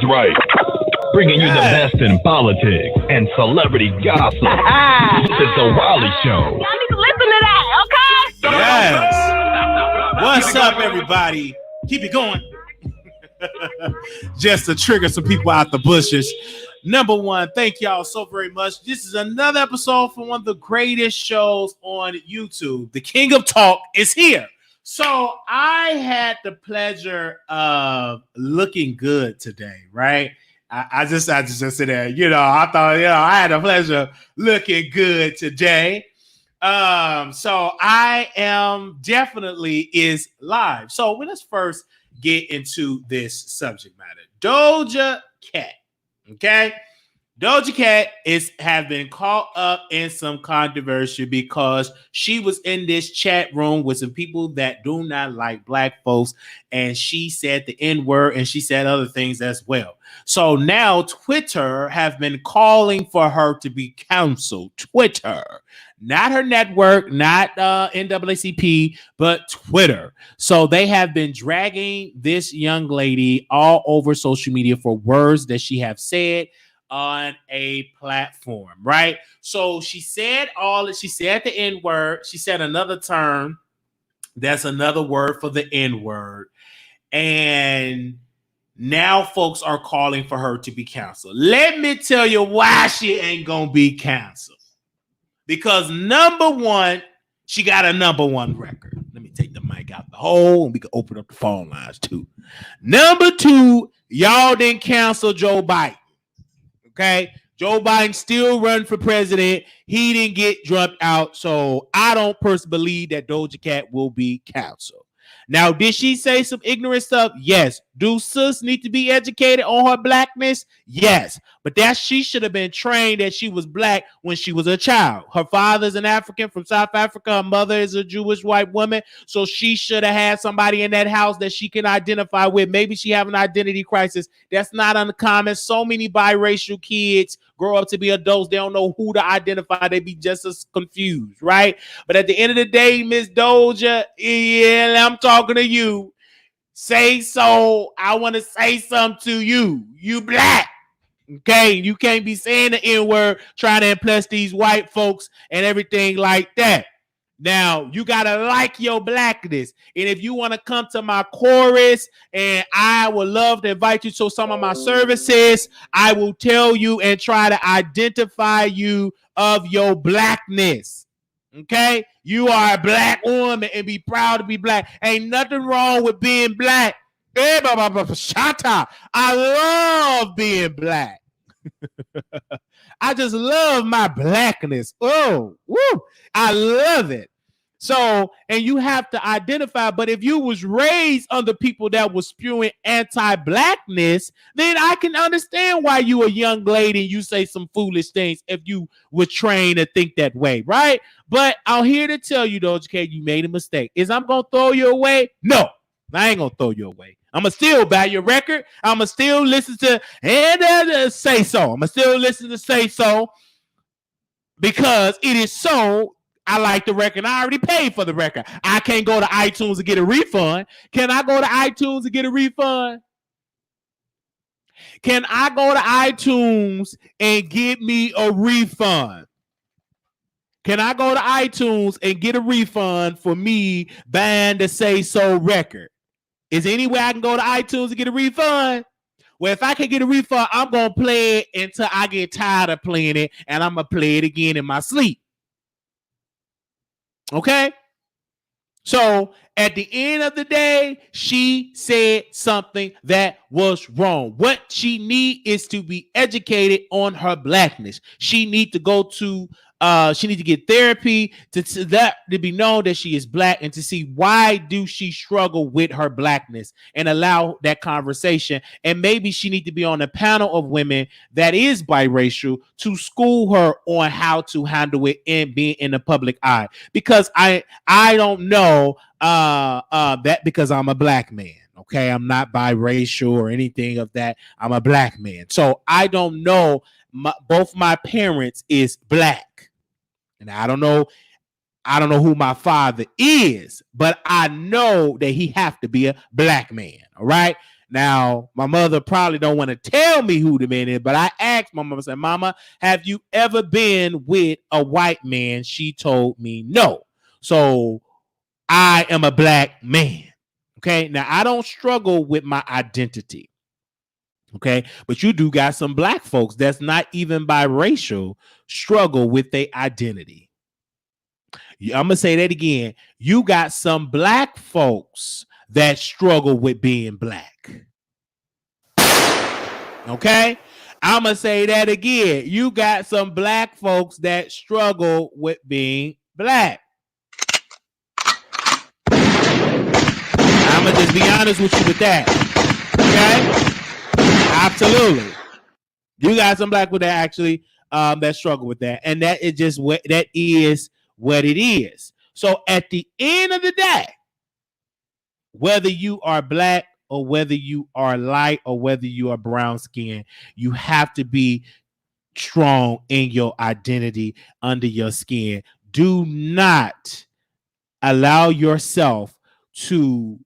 right. Bringing you the best in politics and celebrity gossip. It's the Wiley Show. Y'all need to listen to that, okay? Yes. What's up, everybody? Keep it going. Just to trigger some people out the bushes. Number one, thank y'all so very much. This is another episode from one of the greatest shows on YouTube. The King of Talk is here. So I had the pleasure of looking good today, right? I just said that, I thought, I had the pleasure of looking good today. So I am definitely is live. So let's first get into this subject matter. Doja Cat, okay? Doja Cat have been caught up in some controversy because she was in this chat room with some people that do not like black folks, and she said the N-word and she said other things as well. So now Twitter have been calling for her to be canceled. Twitter, not her network, not NAACP, but Twitter. So they have been dragging this young lady all over social media for words that she have said on a platform, right? So she said the N-word. She said another term. That's another word for the N-word. And now folks are calling for her to be canceled. Let me tell you why she ain't gonna be canceled. Because number one, she got a number one record. Let me take the mic out the hole and we can open up the phone lines too. Number two, y'all didn't cancel Joe Biden. Okay, Joe Biden still run for president. He didn't get dropped out. So I don't personally believe that Doja Cat will be canceled. Now, did she say some ignorant stuff? Yes. Do sis need to be educated on her blackness? Yes. But that she should have been trained that she was black when she was a child. Her father's an African from South Africa. Her mother is a Jewish white woman. So she should have had somebody in that house that she can identify with. Maybe she have an identity crisis. That's not uncommon. So many biracial kids grow up to be adults. They don't know who to identify. They be just as confused, right? But at the end of the day, Miss Doja, yeah, I'm talking to you. Say so. I want to say something to you. You black. Okay, you can't be saying the N-word trying to impress these white folks and everything like that. Now, you got to like your blackness. And if you want to come to my chorus, and I would love to invite you to some of my services, I will tell you and try to identify you of your blackness. Okay? You are a black woman and be proud to be black. Ain't nothing wrong with being black. I love being black. I just love my blackness. Oh, woo. I love it. So, and you have to identify, but if you was raised under people that was spewing anti-blackness, then I can understand why you a young lady and you say some foolish things if you were trained to think that way, right? But I'm here to tell you, Doja Cat, you made a mistake. Is I'm going to throw you away? No, I ain't going to throw you away. I'm going to still buy your record. I'm going to still listen to and Say So. I'm going to still listen to Say So because it is so. I like the record. I already paid for the record. I can't go to iTunes and get a refund. Can I go to iTunes and get a refund? Can I go to iTunes and get me a refund? Can I go to iTunes and get a refund for me buying the Say So record? Is there any way I can go to iTunes and get a refund? Well, if I can get a refund, I'm going to play it until I get tired of playing it, and I'm going to play it again in my sleep. Okay? So, at the end of the day, she said something that was wrong. What she need is to be educated on her blackness. She need to go to she need to get therapy to be known that she is black and to see why do she struggle with her blackness and allow that conversation. And maybe she need to be on a panel of women that is biracial to school her on how to handle it and being in the public eye. Because I don't know that because I'm a black man. Okay, I'm not biracial or anything of that. I'm a black man. So I don't know. Both my parents is black. And I don't know who my father is, but I know that he have to be a black man. All right. Now, my mother probably don't want to tell me who the man is, but I asked my mama, I said, Mama, have you ever been with a white man? She told me no. So I am a black man. Okay. Now, I don't struggle with my identity. Okay. But you do got some black folks that's not even biracial struggle with their identity. I'm going to say that again. You got some black folks that struggle with being black. Okay? I'm going to say that again. You got some black folks that struggle with being black. I'm going to just be honest with you with that. Okay? Absolutely. You got some black people that actually that struggle with that. And that is just what that is what it is. So at the end of the day, whether you are black or whether you are light or whether you are brown skin, you have to be strong in your identity under your skin. Do not allow yourself to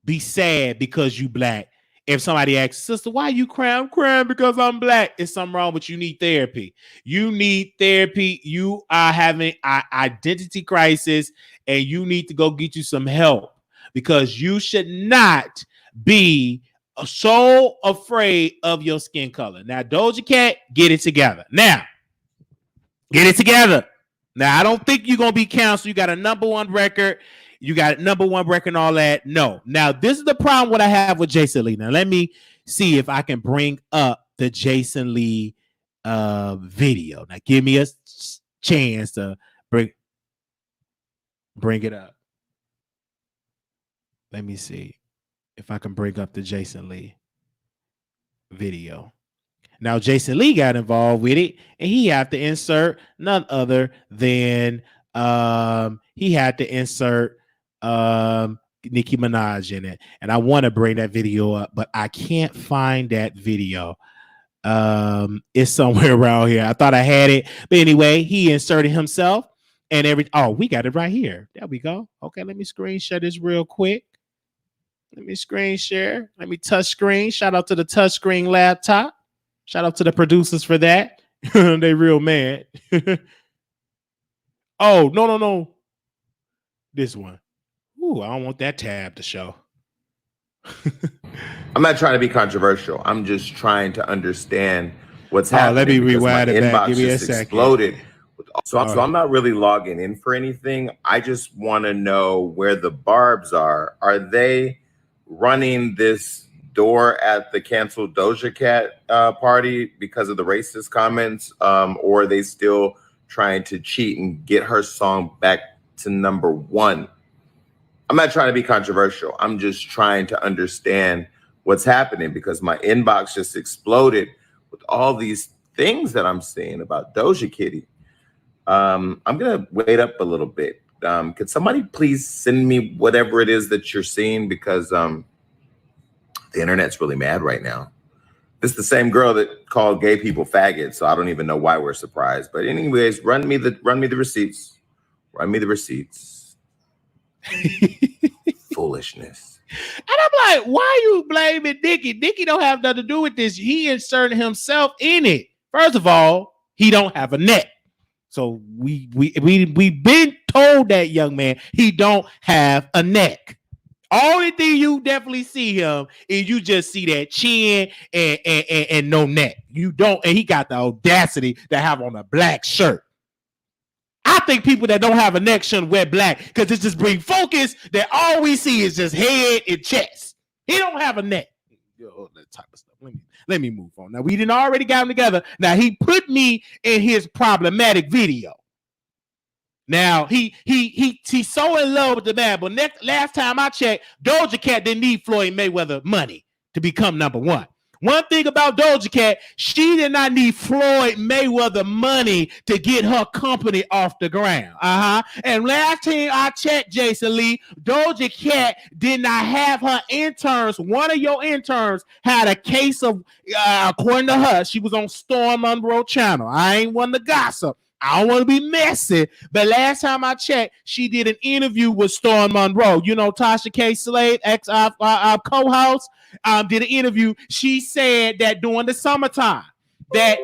be sad because you black. If somebody asks, sister, why you crying? I'm crying because I'm black. It's something wrong, but you need therapy. You need therapy. You are having an identity crisis and you need to go get you some help because you should not be so afraid of your skin color. Now, Doja Cat, get it together. Now, get it together. Now, I don't think you're going to be canceled. You got a #1 record. You got #1 record and all that. No. Now, this is the problem what I have with Jason Lee. Now, let me see if I can bring up the Jason Lee video. Now, give me a chance to bring it up. Let me see if I can bring up the Jason Lee video. Now, Jason Lee got involved with it, and he had to insert none other than he had to insert Nicki Minaj in it. And I want to bring that video up, but I can't find that video. It's somewhere around here. I thought I had it, but anyway, he inserted himself and we got it right here. There we go. Okay, let me screen share this real quick. Let me screen share. Let me touch screen. Shout out to the touch screen laptop. Shout out to the producers for that. They real mad. Oh, no. This one. Ooh, I don't want that tab to show. I'm not trying to be controversial. I'm just trying to understand what's happening. Let me rewind it back. Give me a second. Exploded. So I'm not really logging in for anything. I just want to know where the barbs are. Are they running this door at the canceled Doja Cat party because of the racist comments? Or are they still trying to cheat and get her song back to #1? I'm not trying to be controversial. I'm just trying to understand what's happening because my inbox just exploded with all these things that I'm seeing about Doja Kitty. I'm going to wait up a little bit. Could somebody please send me whatever it is that you're seeing because the internet's really mad right now. This is the same girl that called gay people faggots, so I don't even know why we're surprised. But anyways, run me the receipts. Run me the receipts. Foolishness. And I'm like, why you blaming Nicki? Nicki don't have nothing to do with this. He inserted himself in it. First of all, he don't have a neck. So we been told that, young man, he don't have a neck. Only thing you definitely see him is you just see that chin and no neck. You don't, and he got the audacity to have on a black shirt. I think people that don't have a neck shouldn't wear black because it just brings focus that all we see is just head and chest. He don't have a neck. That type of stuff. Let me move on. Now, we didn't already got him together. Now, he put me in his problematic video. Now, he's so in love with the man, but last time I checked, Doja Cat didn't need Floyd Mayweather money to become #1. One thing about Doja Cat, she did not need Floyd Mayweather money to get her company off the ground. And last time I checked, Jason Lee, Doja Cat did not have her interns. One of your interns had a case of, according to her, she was on Storm Monroe channel. I ain't one to gossip. I don't want to be messy, but last time I checked, she did an interview with Storm Monroe. You know, Tasha K. Slade, ex co-host, did an interview. She said that during the summertime, that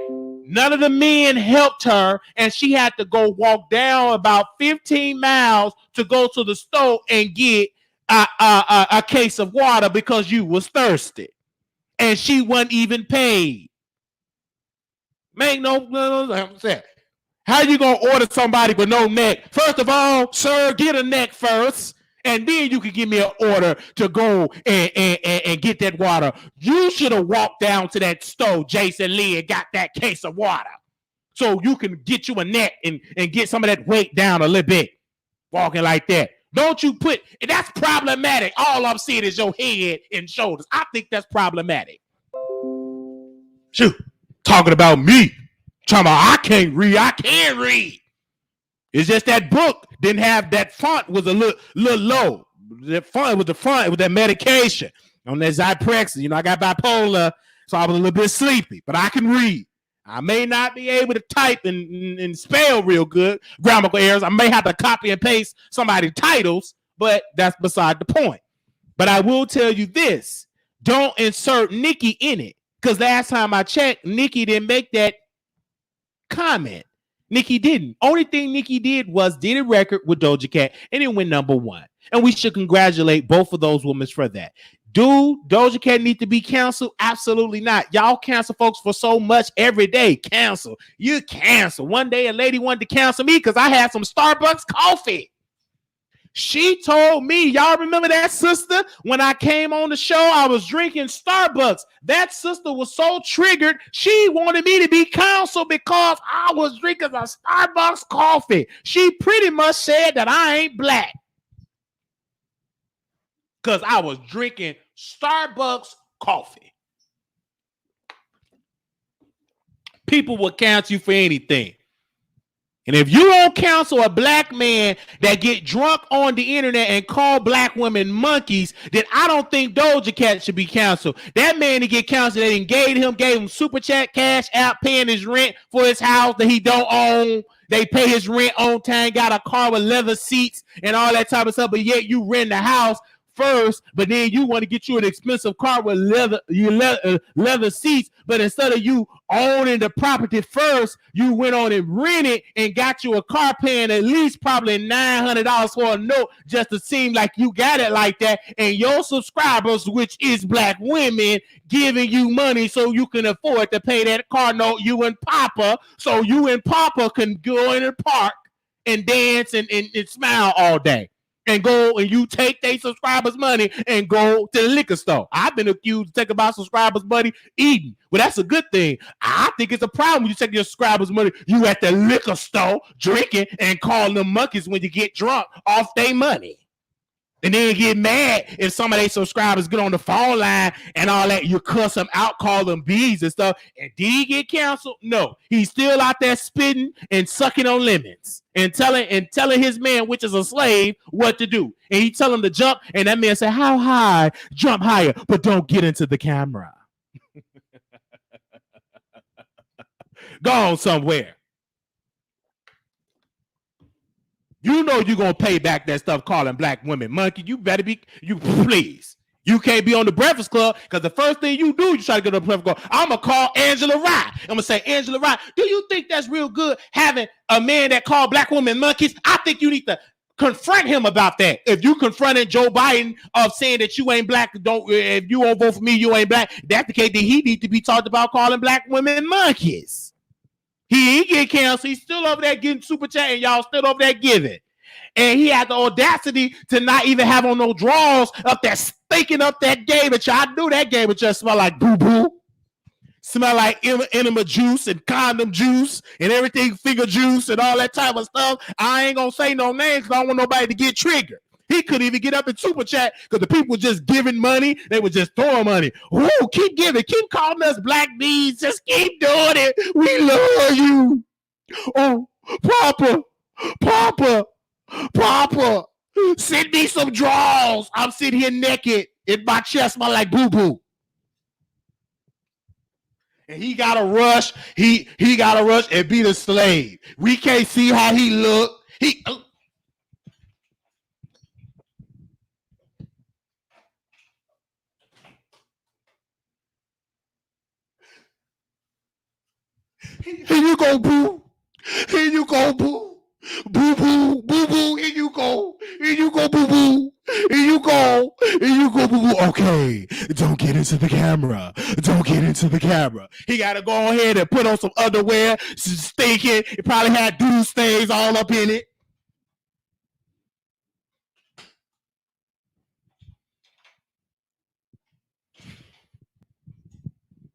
none of the men helped her, and she had to go walk down about 15 miles to go to the store and get a case of water because you was thirsty, and she wasn't even paid. Make no sense. How you gonna order somebody with no neck? First of all, sir, get a neck first, and then you can give me an order to go and get that water. You should have walked down to that store, Jason Lee, and got that case of water, so you can get you a neck and get some of that weight down a little bit. Walking like that. Don't you put, that's problematic. All I'm seeing is your head and shoulders. I think that's problematic. Shoot, talking about me. Talking about I can't read. I can't read. It's just that book didn't have that font was a little low. The font with that medication on that Zyprexa. You know, I got bipolar, so I was a little bit sleepy, but I can read. I may not be able to type and spell real good, grammatical errors. I may have to copy and paste somebody's titles, but that's beside the point. But I will tell you this: don't insert Nicki in it, because last time I checked, Nicki didn't make that comment. Nicki didn't. Only thing Nicki did was did a record with Doja Cat and it went #1. And we should congratulate both of those women for that. Do Doja Cat need to be canceled? Absolutely not. Y'all cancel folks for so much every day. Cancel. You cancel. One day a lady wanted to cancel me because I had some Starbucks coffee. She told me, y'all remember that sister? When I came on the show, I was drinking Starbucks. That sister was so triggered, she wanted me to be canceled because I was drinking a Starbucks coffee. She pretty much said that I ain't black because I was drinking Starbucks coffee. People will cancel you for anything. And if you don't counsel a black man that get drunk on the internet and call black women monkeys, then I don't think Doja Cat should be canceled. That man to get canceled, they gave him super chat, cash out, paying his rent for his house that he don't own. They pay his rent on time, got a car with leather seats and all that type of stuff, but yet you rent the house first, but then you want to get you an expensive car with leather seats, but instead of you owning the property first, you went on and rented and got you a car paying at least probably $900 for a note just to seem like you got it like that, and your subscribers, which is black women, giving you money so you can afford to pay that car note, you and Papa, so you and Papa can go in the park and dance and smile all day. And go and you take their subscribers' money and go to the liquor store. I've been accused of taking my subscribers' money eating. Well, that's a good thing. I think it's a problem when you take your subscribers' money, you at the liquor store drinking and calling them monkeys when you get drunk off their money. And then get mad if some of their subscribers get on the phone line and all that. You cuss them out, call them bees and stuff. And did he get canceled? No. He's still out there spitting and sucking on lemons and telling his man, which is a slave, what to do. And he tell him to jump, and that man said, how high? Jump higher, but don't get into the camera. Go on somewhere. You know you're going to pay back that stuff calling black women monkey. You better be, please. You can't be on the Breakfast Club because the first thing you do, you try to get on the Breakfast Club. I'm going to call Angela Rye. I'm going to say, Angela Rye, do you think that's real good having a man that called black women monkeys? I think you need to confront him about that. If you confronted Joe Biden of saying that you ain't black, if you won't vote for me, you ain't black, that's the case, then he needs to be talked about calling black women monkeys. He ain't get canceled. He's still over there getting super chat, and y'all still over there giving. And he had the audacity to not even have on no drawers up there stinking up that game. But y'all knew that game would just smell like boo-boo. Smell like enema juice and condom juice and everything, finger juice and all that type of stuff. I ain't going to say no names because I don't want nobody to get triggered. He couldn't even get up in super chat because the people were just giving money. They were just throwing money. Ooh, keep giving. Keep calling us black bees. Just keep doing it. We love you. Oh, Papa, send me some drawers. I'm sitting here naked. In my chest smell like boo-boo. And he gotta rush. He gotta rush and be the slave. We can't see how he look. Here you go, boo. Here you go, boo. Boo boo, boo boo. Here you go. Here you go, boo boo. Here you go. Here you go, boo boo. Okay, don't get into the camera. Don't get into the camera. He gotta go ahead and put on some underwear, stinking. It probably had doo stains all up in it.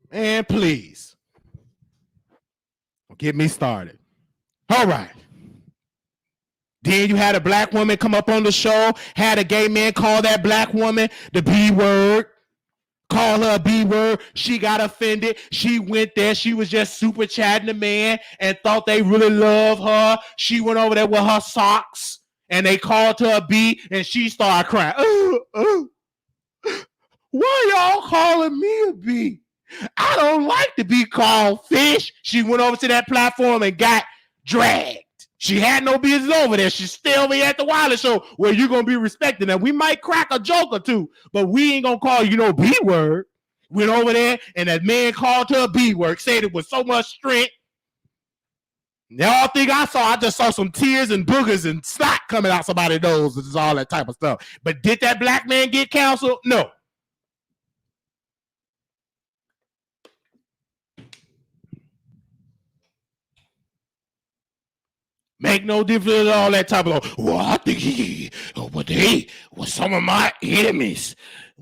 And please, don't get me started. All right. Then you had a black woman come up on the show, had a gay man call that black woman the B word, call her a B word. She got offended. She went there. She was just super chatting the man and thought they really loved her. She went over there with her socks and they called her a B and she started crying. Why y'all calling me a B? I don't like to be called fish. She went over to that platform and got dragged. She had no business over there. She's still be at the Wiley Show where you're going to be respecting her. We might crack a joke or two, but we ain't going to call you no B word. Went over there and that man called her a B word, said it with so much strength. Y'all think I just saw some tears and boogers and snot coming out somebody's nose and all that type of stuff. But did that black man get canceled? No. Make no difference at all that type of, well, I think they were some of my enemies.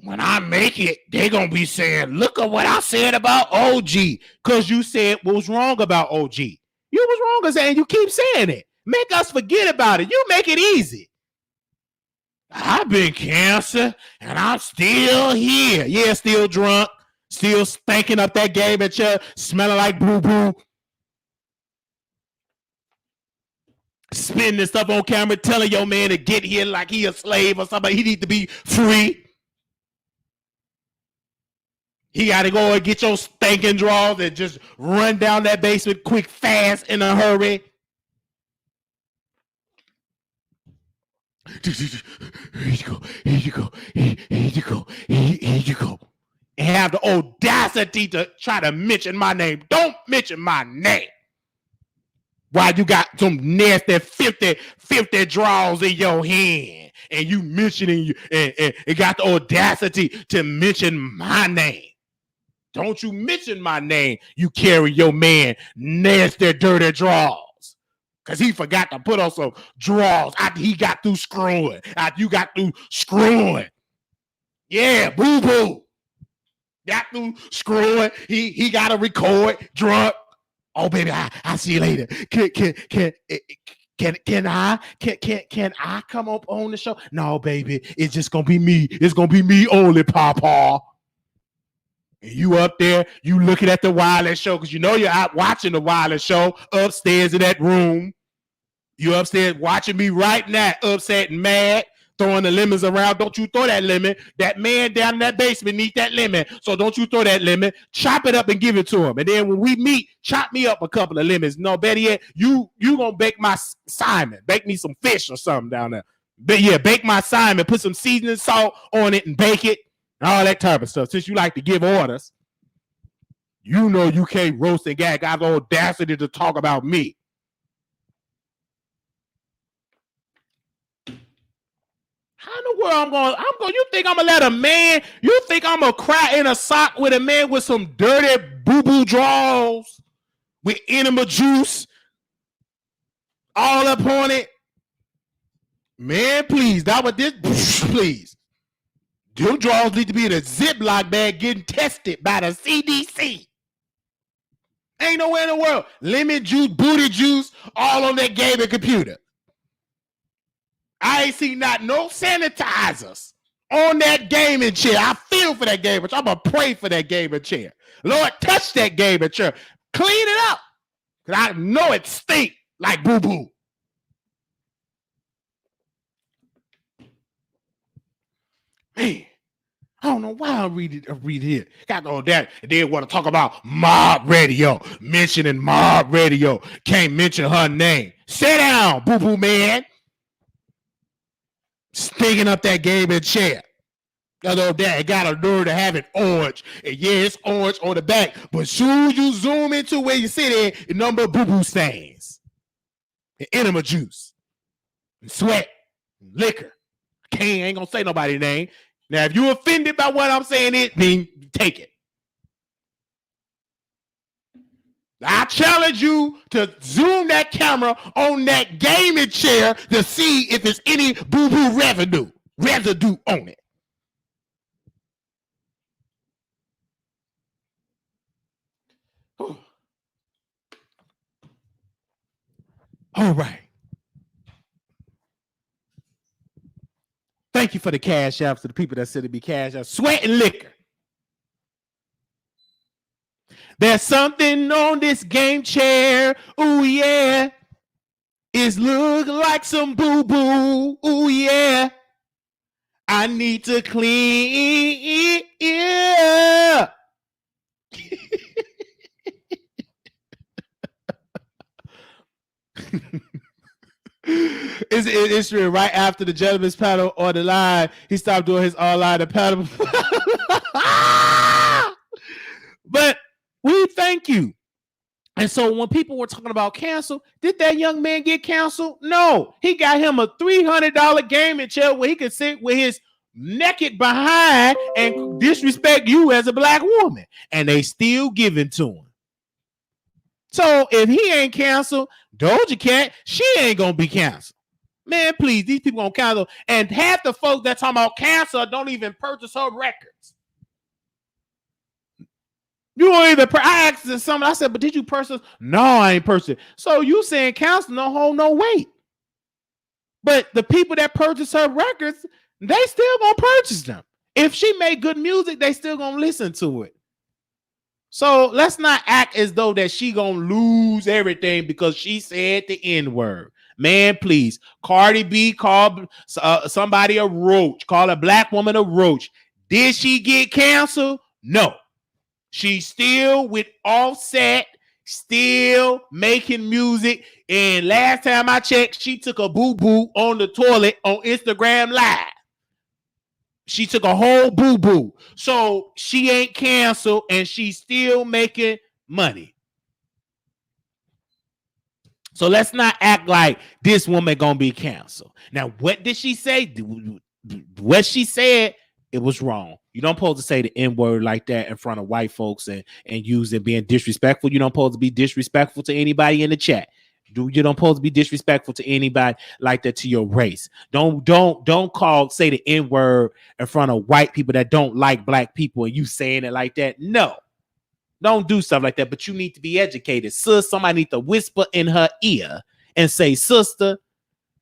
When I make it, they going to be saying, look at what I said about OG. Because you said what was wrong about OG. You was wrong as saying, you keep saying it. Make us forget about it. You make it easy. I've been cancer and I'm still here. Yeah, still drunk, still stinking up that game at you, smelling like boo-boo. Spitting this stuff on camera, telling your man to get here like he a slave or something. He need to be free. He got to go and get your stinking drawers and just run down that basement quick, fast, in a hurry. Here you go. Here you go. Here you go. Here you go. And have the audacity to try to mention my name. Don't mention my name. Why you got some nasty 50 draws in your hand and you mentioning you and got the audacity to mention my name. Don't you mention my name. You carry your man nasty, dirty draws. Because he forgot to put on some draws after he got through screwing. After you got through screwing. Yeah, boo-boo. Got through screwing. He got to record drunk. Oh, baby, I'll see you later. Can I come up on the show? No, baby, it's just gonna be me. It's gonna be me only, Papa. And you up there, you looking at the Wiley Show because you know you're out watching the Wiley Show upstairs in that room. You upstairs watching me right now, upset and mad, throwing the lemons around. Don't you throw that lemon. That man down in that basement need that lemon. So don't you throw that lemon. Chop it up and give it to him. And then when we meet, chop me up a couple of lemons. No, better yet, you gonna bake my Simon. Bake me some fish or something down there. But yeah, bake my Simon. Put some seasoning salt on it and bake it. All that type of stuff. Since you like to give orders, you know you can't roast and gag. Got the audacity to talk about me. How in the world I'm going, you think I'm going to let a man, you think I'm going to cry in a sock with a man with some dirty boo-boo draws with enema juice all up on it? Man, please, that was this, please. Your draws need to be in a Ziploc bag getting tested by the CDC. Ain't nowhere in the world. Lemon juice, booty juice, all on that gaming computer. I ain't seen no sanitizers on that gaming chair. I feel for that gaming chair. I'm going to pray for that gaming chair. Lord, touch that gaming chair. Clean it up. Because I know it stink like boo-boo. Man, I don't know why I read it here. Got all that. And then want to talk about mob radio. Mentioning mob radio. Can't mention her name. Sit down, boo-boo man. Stinking up that gaming chair. Although that got a nerve to have it orange. And yeah, it's orange on the back. But soon you zoom into where you sit in, the number of boo-boo stains. And enema juice. And sweat. And liquor. Ain't gonna say nobody's name. Now, if you're offended by what I'm saying, then take it. I challenge you to zoom that camera on that gaming chair to see if there's any boo-boo residue on it. All right. Thank you for the cash apps to the people that said it'd be cash apps. Sweat and liquor. There's something on this game chair. Ooh, yeah. It's look like some boo-boo. Ooh, yeah. I need to clean. Yeah. It's true. Right after the gentleman's paddle on the line, he stopped doing his online paddle. But we thank you. And so when people were talking about cancel, did that young man get canceled? No. He got him a $300 gaming chair where he could sit with his naked behind and disrespect you as a black woman. And they still give it to him. So if he ain't canceled, Doja Cat, she ain't gonna be canceled. Man, please, these people gonna cancel. And half the folks that talking about cancel don't even purchase her records. You don't even. I asked someone. I said, "But did you purchase?" No, I ain't purchased. So you saying cancel? No hold no weight. But the people that purchase her records, they still gonna purchase them. If she made good music, they still gonna listen to it. So let's not act as though that she gonna lose everything because she said the N-word. Man, please. Cardi B called somebody a roach. Call a black woman a roach. Did she get canceled? No. She's still with Offset, still making music. And last time I checked, she took a boo-boo on the toilet on Instagram Live. She took a whole boo-boo. So she ain't canceled and she's still making money. So let's not act like this woman gonna be canceled. Now, what did she say? What she said, it was wrong. You don't supposed to say the N-word like that in front of white folks and use it being disrespectful. You don't supposed to be disrespectful to anybody in the chat. You don't supposed to be disrespectful to anybody like that to your race. Don't say the N-word in front of white people that don't like black people and you saying it like that. No, don't do stuff like that. But you need to be educated. Sis, somebody need to whisper in her ear and say, sister,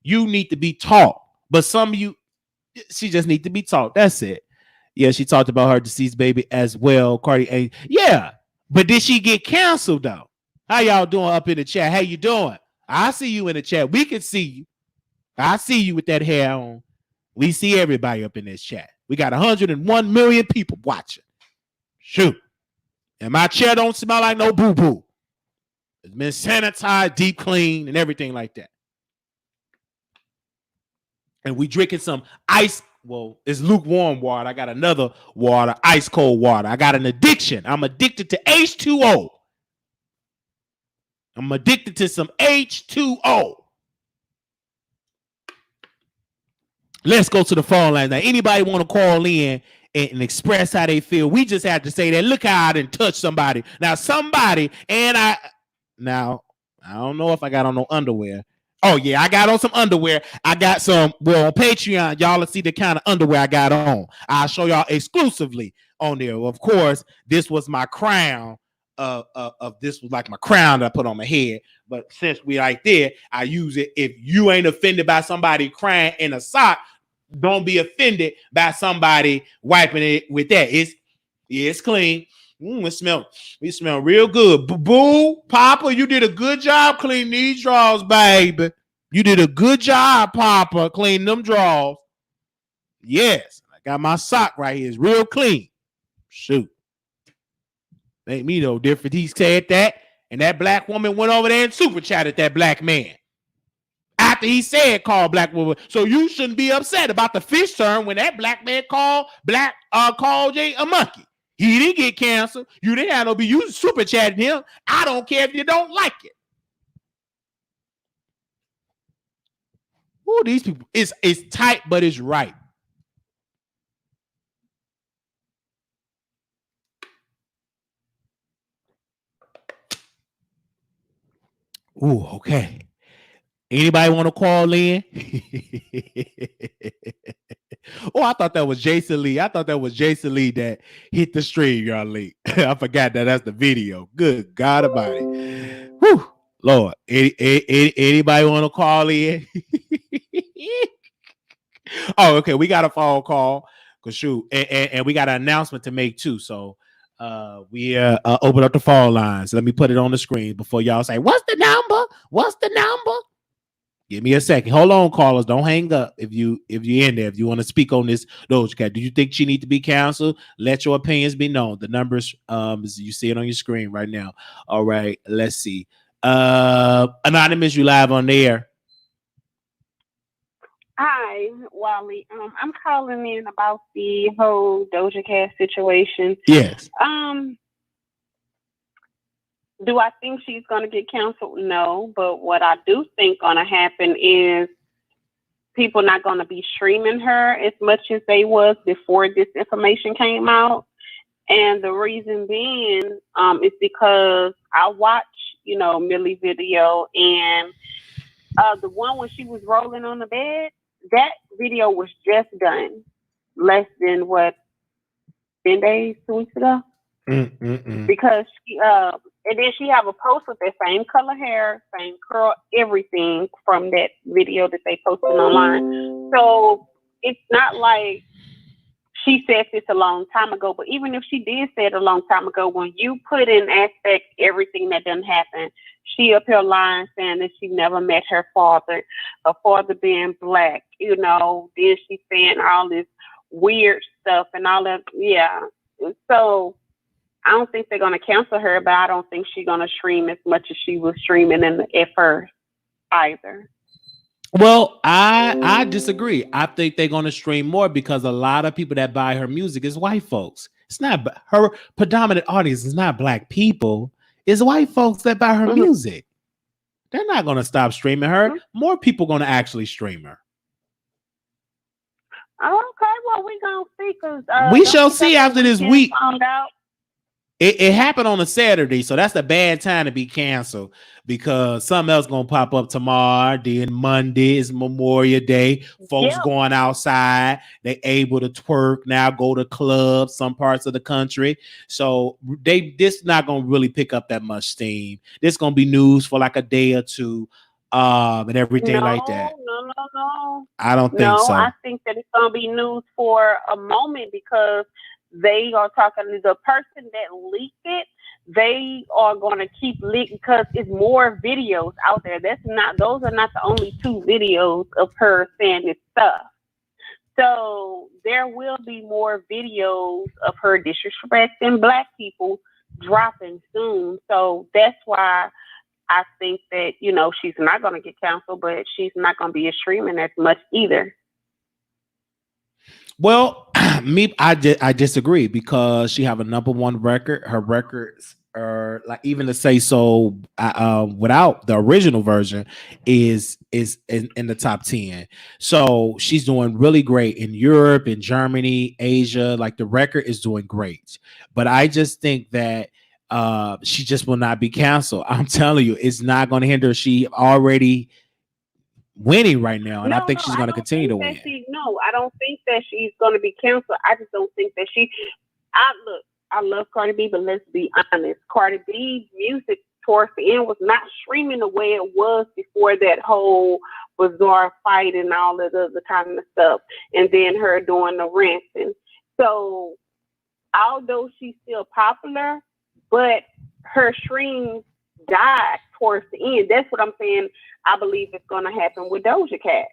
you need to be taught. But some of you, she just need to be taught. That's it. Yeah, she talked about her deceased baby as well. Cardi A. Yeah, but did she get canceled though? How y'all doing up in the chat? How you doing? I see you in the chat. We can see you. I see you with that hair on. We see everybody up in this chat. We got 101 million people watching. Shoot. And my chair don't smell like no boo-boo. It's been sanitized, deep clean, and everything like that. And we drinking some ice. Well, it's lukewarm water. I got another water, ice cold water. I got an addiction. I'm addicted to H2O. I'm addicted to some H2O. Let's go to the phone line. Now, anybody want to call in and express how they feel? We just have to say that. Look how I didn't touch somebody. Now, somebody, I don't know if I got on no underwear. Oh, yeah, I got on some underwear. I got some, on Patreon, y'all will see the kind of underwear I got on. I'll show y'all exclusively on there. Of course, this was my crown. This was like my crown that I put on my head, but since we right there, I use it. If you ain't offended by somebody crying in a sock, don't be offended by somebody wiping it with that. It's clean. We smell real good. Boo, Papa, you did a good job cleaning these drawers, baby. You did a good job, Papa, cleaning them drawers. Yes, I Got my sock right here. It's real clean. Shoot. Ain't me no different. He said that, and that black woman went over there and super chatted that black man. After he said call black woman. So you shouldn't be upset about the fish term when that black man called Jay a monkey. He didn't get canceled. You didn't have no be you super chatting him. I don't care if you don't like it. Ooh, these people, it's tight, but it's right. Ooh, okay. Anybody want to call in? Oh, I thought that was Jason Lee. I thought that was Jason Lee that hit the stream, y'all late. I forgot that's the video. Good God Almighty. Whew, Lord. Anybody want to call in? Oh, okay. We got a phone call. Cause shoot, and we got an announcement to make too. So we open up the phone lines. Let me put it on the screen before y'all say, "What's the number? What's the number?" Give me a second. Hold on, callers. Don't hang up. If you in there, if you want to speak on this Doja Cat, do you think she need to be canceled? Let your opinions be known. The numbers, you see it on your screen right now. All right, let's see. Anonymous, you live on the air. Hi, Wiley. I'm calling in about the whole Doja Cat situation. Yes. Do I think she's going to get canceled? No. But what I do think going to happen is people not going to be streaming her as much as they was before this information came out. And the reason being is because I watched, Millie video, and the one when she was rolling on the bed, that video was just done less than 10 days, 2 weeks ago. Because she and then she have a post with that same color hair, same curl, everything from that video that they posted online. So it's not like she said this a long time ago, but even if she did say it a long time ago, when you put in aspect everything that done happened, she up here lying saying that she never met her father being black, then she's saying all this weird stuff and all that. Yeah. So I don't think they're going to cancel her, but I don't think she's going to stream as much as she was streaming at first either. Well, I disagree. I think they're going to stream more because a lot of people that buy her music is white folks. It's not her predominant audience is not black people. It's white folks that buy her music. They're not going to stop streaming her. More people going to actually stream her. Okay, well, we're going to see. Cause, we shall see after this week. It happened on a Saturday, so that's a bad time to be canceled because something else gonna pop up tomorrow. Then Monday is Memorial Day. Folks going outside, they able to twerk now, go to clubs, some parts of the country. So this not gonna really pick up that much steam. This gonna be news for like a day or two, and everything like that. No. I don't think so. I think that it's gonna be news for a moment because they are talking to the person that leaked it. They are going to keep leaking because it's more videos out there. Those are not the only 2 videos of her saying this stuff. So there will be more videos of her disrespecting black people dropping soon. So that's why I think that, she's not going to get canceled, but she's not going to be streaming as much either. Well, I disagree because she have a #1 record. Her records are like even to say so without the original version is in the top 10. So she's doing really great in Europe, in Germany, Asia. Like the record is doing great, but I just think that she just will not be canceled. I'm telling you, it's not going to hinder. She already winning right now, and I think she's going to continue to win. I don't think that she's going to be canceled. I just don't think that I love Cardi B, but let's be honest. Cardi B music towards the end was not streaming the way it was before that whole bizarre fight and all of the other kind of stuff, and then her doing the ranting. So although she's still popular, but her streams died towards the end. That's what I'm saying. I believe it's going to happen with Doja Cat.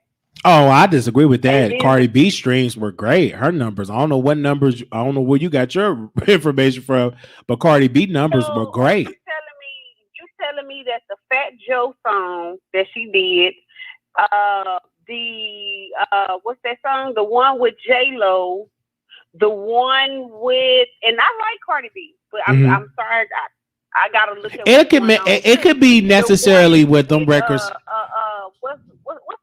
Oh, I disagree with that. then Cardi B streams were great. Her numbers, I don't know what numbers, I don't know where you got your information from, but Cardi B numbers were So great. you telling me that the Fat Joe song that she did, what's that song? The one with J Lo, the one with, and I like Cardi B, but I'm sorry, I gotta look at it could be necessarily with them records. What's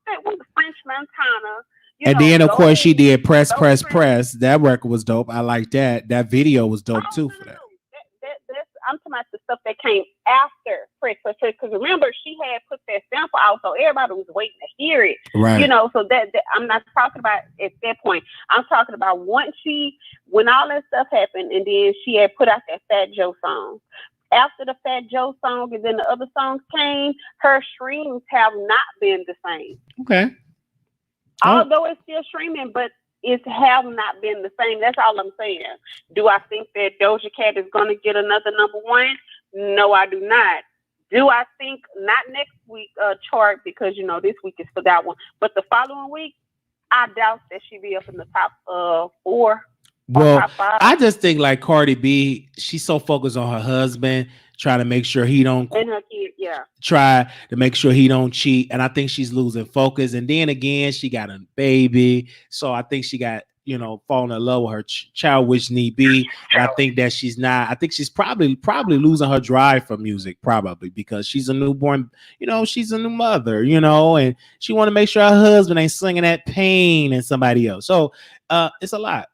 that one? The French Montana. And then of course she did Press. That record was dope. I like that. That video was dope too for that. I'm talking about the stuff that came after Press. Because remember, she had put that sample out, so everybody was waiting to hear it. Right. So that I'm not talking about at that point. I'm talking about when all that stuff happened, and then she had put out that Fat Joe song. After the Fat Joe song and then the other songs came, her streams have not been the same. Okay. Although it's still streaming, but it have not been the same. That's all I'm saying. Do I think that Doja Cat is going to get another number one? No, I do not. Do I think not next week chart, because this week is for that one, but the following week, I doubt that she'll be up in the top 4. Well, I just think like Cardi B, she's so focused on her husband, trying to make sure he don't, and her kid, try to make sure he don't cheat. And I think she's losing focus. And then again, she got a baby. So I think she got, falling in love with her child, which need be. And I think that she's not, I think she's probably losing her drive for music, probably because she's a newborn, she's a new mother, and she want to make sure her husband ain't slinging that pain and somebody else. So it's a lot.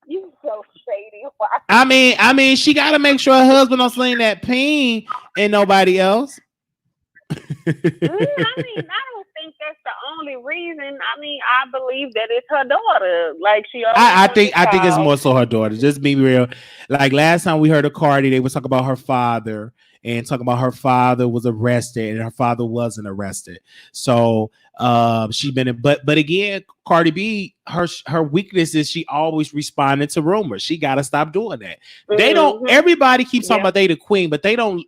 You so shady. I mean, she got to make sure her husband don't sling that pain and nobody else. I don't think that's the only reason. I believe that it's her daughter. Like I think it's more so her daughter. Just be real. Like last time we heard of Cardi, they was talking about her father and talking about her father was arrested and her father wasn't arrested. So she been but again, Cardi B, her weakness is she always responded to rumors. She got to stop doing that. They don't. Everybody keeps talking about they the queen, but they don't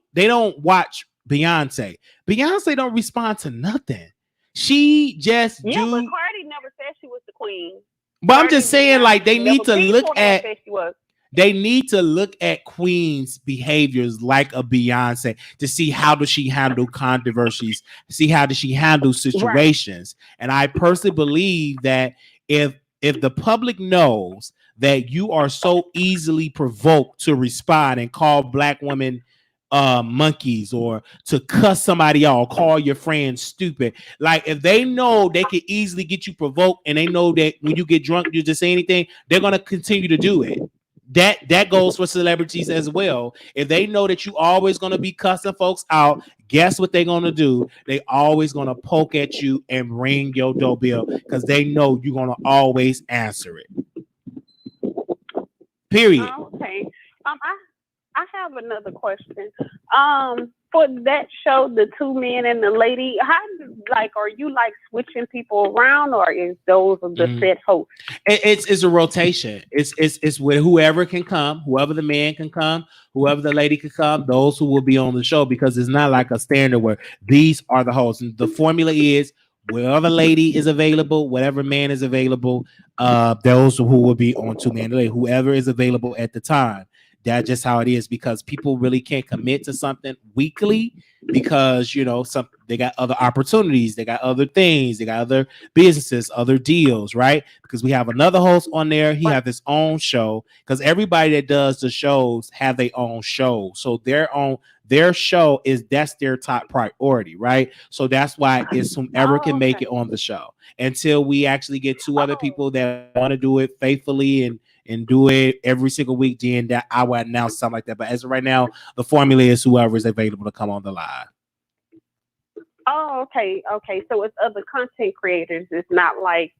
watch Beyonce. Beyonce don't respond to nothing. She just but Cardi never said she was the queen. But Cardi, I'm just saying, like they need to look at. They need to look at queens' behaviors like a Beyonce to see how does she handle controversies, see how does she handle situations. Right. And I personally believe that if the public knows that you are so easily provoked to respond and call black women monkeys or to cuss somebody out, call your friends stupid, like if they know they can easily get you provoked and they know that when you get drunk you just say anything, they're going to continue to do it. That goes for celebrities as well. If they know that you always going to be cussing folks out, guess what they're going to do? They always going to poke at you and ring your doorbell because they know you're going to always answer it. Period. Okay. I have another question. For that show, the two men and the lady, are you switching people around, or is those the set hosts? It's a rotation. It's with whoever can come, whoever the man can come, whoever the lady can come, those who will be on the show, because it's not like a standard where these are the hosts. And the formula is wherever lady is available, whatever man is available, those who will be on two man, whoever is available at the time. That's just how it is, because people really can't commit to something weekly because, they got other opportunities, they got other things, they got other businesses, other deals, right? Because we have another host on there. He have his own show, because everybody that does the shows have their own show. So their show that's their top priority, right? So that's why it's whomever can make it on the show until we actually get two other people that want to do it faithfully and do it every single week. Then that I will announce something like that. But as of right now, the formula is whoever is available to come on the live. Oh, okay. So it's other content creators. It's not like,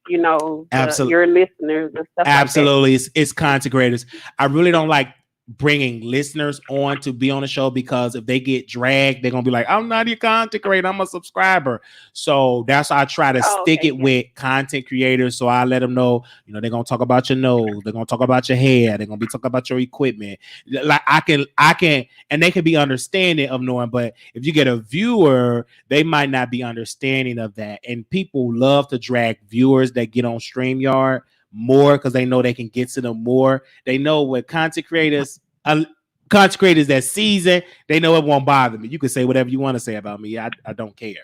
Absolutely. your listeners and stuff. Absolutely. Like that. It's content creators. I really don't like bringing listeners on to be on the show, because if they get dragged, they're gonna be like, I'm not your content creator, I'm a subscriber. So that's why I try to stick it with content creators. So I let them know, you know, they're gonna talk about your nose, they're gonna talk about your hair, they're gonna be talking about your equipment. Like I can, and they can be understanding of knowing. But if you get a viewer, they might not be understanding of that. And people love to drag viewers that get on StreamYard more because they know they can get to them more. They know what content creators that season, they know it won't bother me. You can say whatever you want to say about me. I don't care.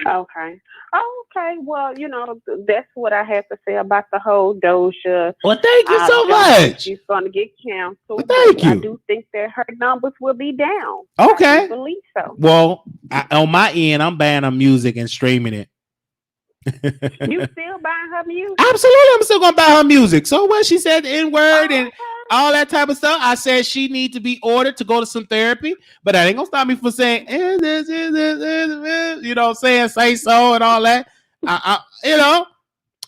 Okay. Well, you know, that's what I have to say about the whole Doja. Well, thank you so much. She's going to get canceled. Well, thank you. I do think that her numbers will be down. Okay. I believe so. Well, on my end, I'm buying her music and streaming it. You still buying her music? Absolutely, I'm still gonna buy her music. So when she said the N-word and all that type of stuff, I said she need to be ordered to go to some therapy, but that ain't gonna stop me from saying, you know, saying say so and all that. You know,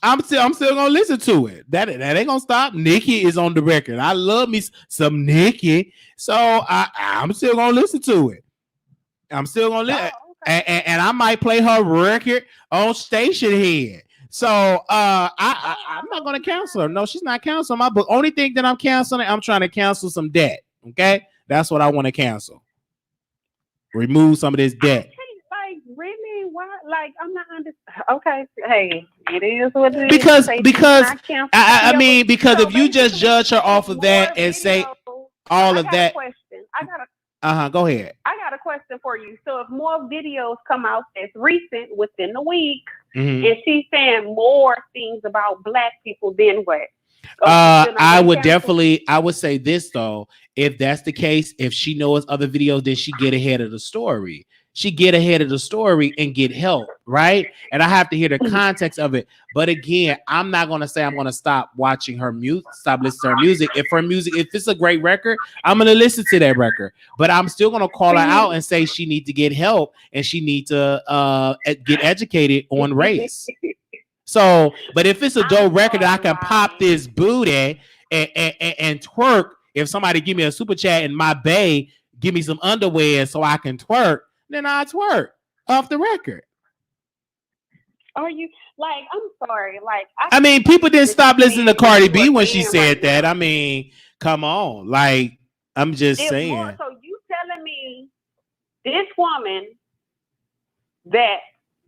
I'm still gonna listen to it. That ain't gonna stop. Nicki is on the record. I love me some Nicki, so I'm still gonna listen to it. I'm still gonna listen. And I might play her record on Station Head. So I'm not gonna cancel her. No, she's not canceling my book. Only thing that I'm canceling, I'm trying to cancel some debt. Okay, that's what I want to cancel. Remove some of this debt. Like really? Why? Like I'm not understanding. Okay, hey, it is what it because is. Because I mean, because if you just judge her off of that and say all of that. Go ahead. I got a question for you. So if more videos come out that's recent within the week, and she's saying more things about Black people, then what? I would say this though. If that's the case, if she knows other videos, then she get ahead of the story. She get ahead of the story and get help, right? And I have to hear the context of it. But again, I'm not gonna say I'm gonna stop watching her music, stop listening to her music. If it's a great record, I'm gonna listen to that record. But I'm still gonna call her out and say she needs to get help and she needs to get educated on race. So, but if it's a dope record that I can pop this booty and twerk, if somebody give me a super chat and my bae give me some underwear so I can twerk, then I twerk off the record. Are you like? I'm sorry. Like, I mean, people didn't stop listening to Cardi B when she said that. I mean, come on. Like, I'm just saying. So you telling me this woman that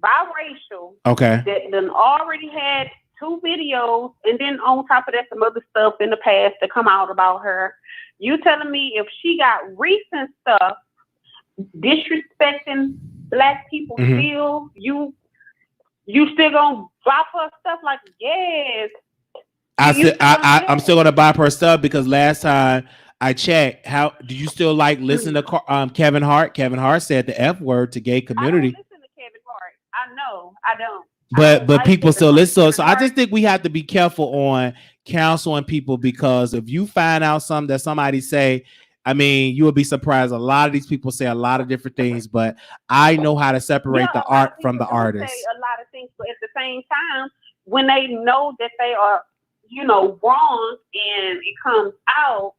biracial, okay, that done already had 2 videos, and then on top of that, some other stuff in the past to come out about her. You telling me if she got recent stuff disrespecting Black people, still you still gonna buy her stuff? Like, yes, I'm still gonna buy her stuff because last time I checked, how do you still like listen to Kevin Hart? Kevin Hart said the F word to gay community. I don't listen to Kevin Hart. I know I don't. But people still listen. So I just think we have to be careful on counseling people, because if you find out something that somebody say, I mean, you will be surprised. A lot of these people say a lot of different things, but I know how to separate the art from the artist. Say a lot of things, but at the same time, when they know that they are, you know, wrong and it comes out,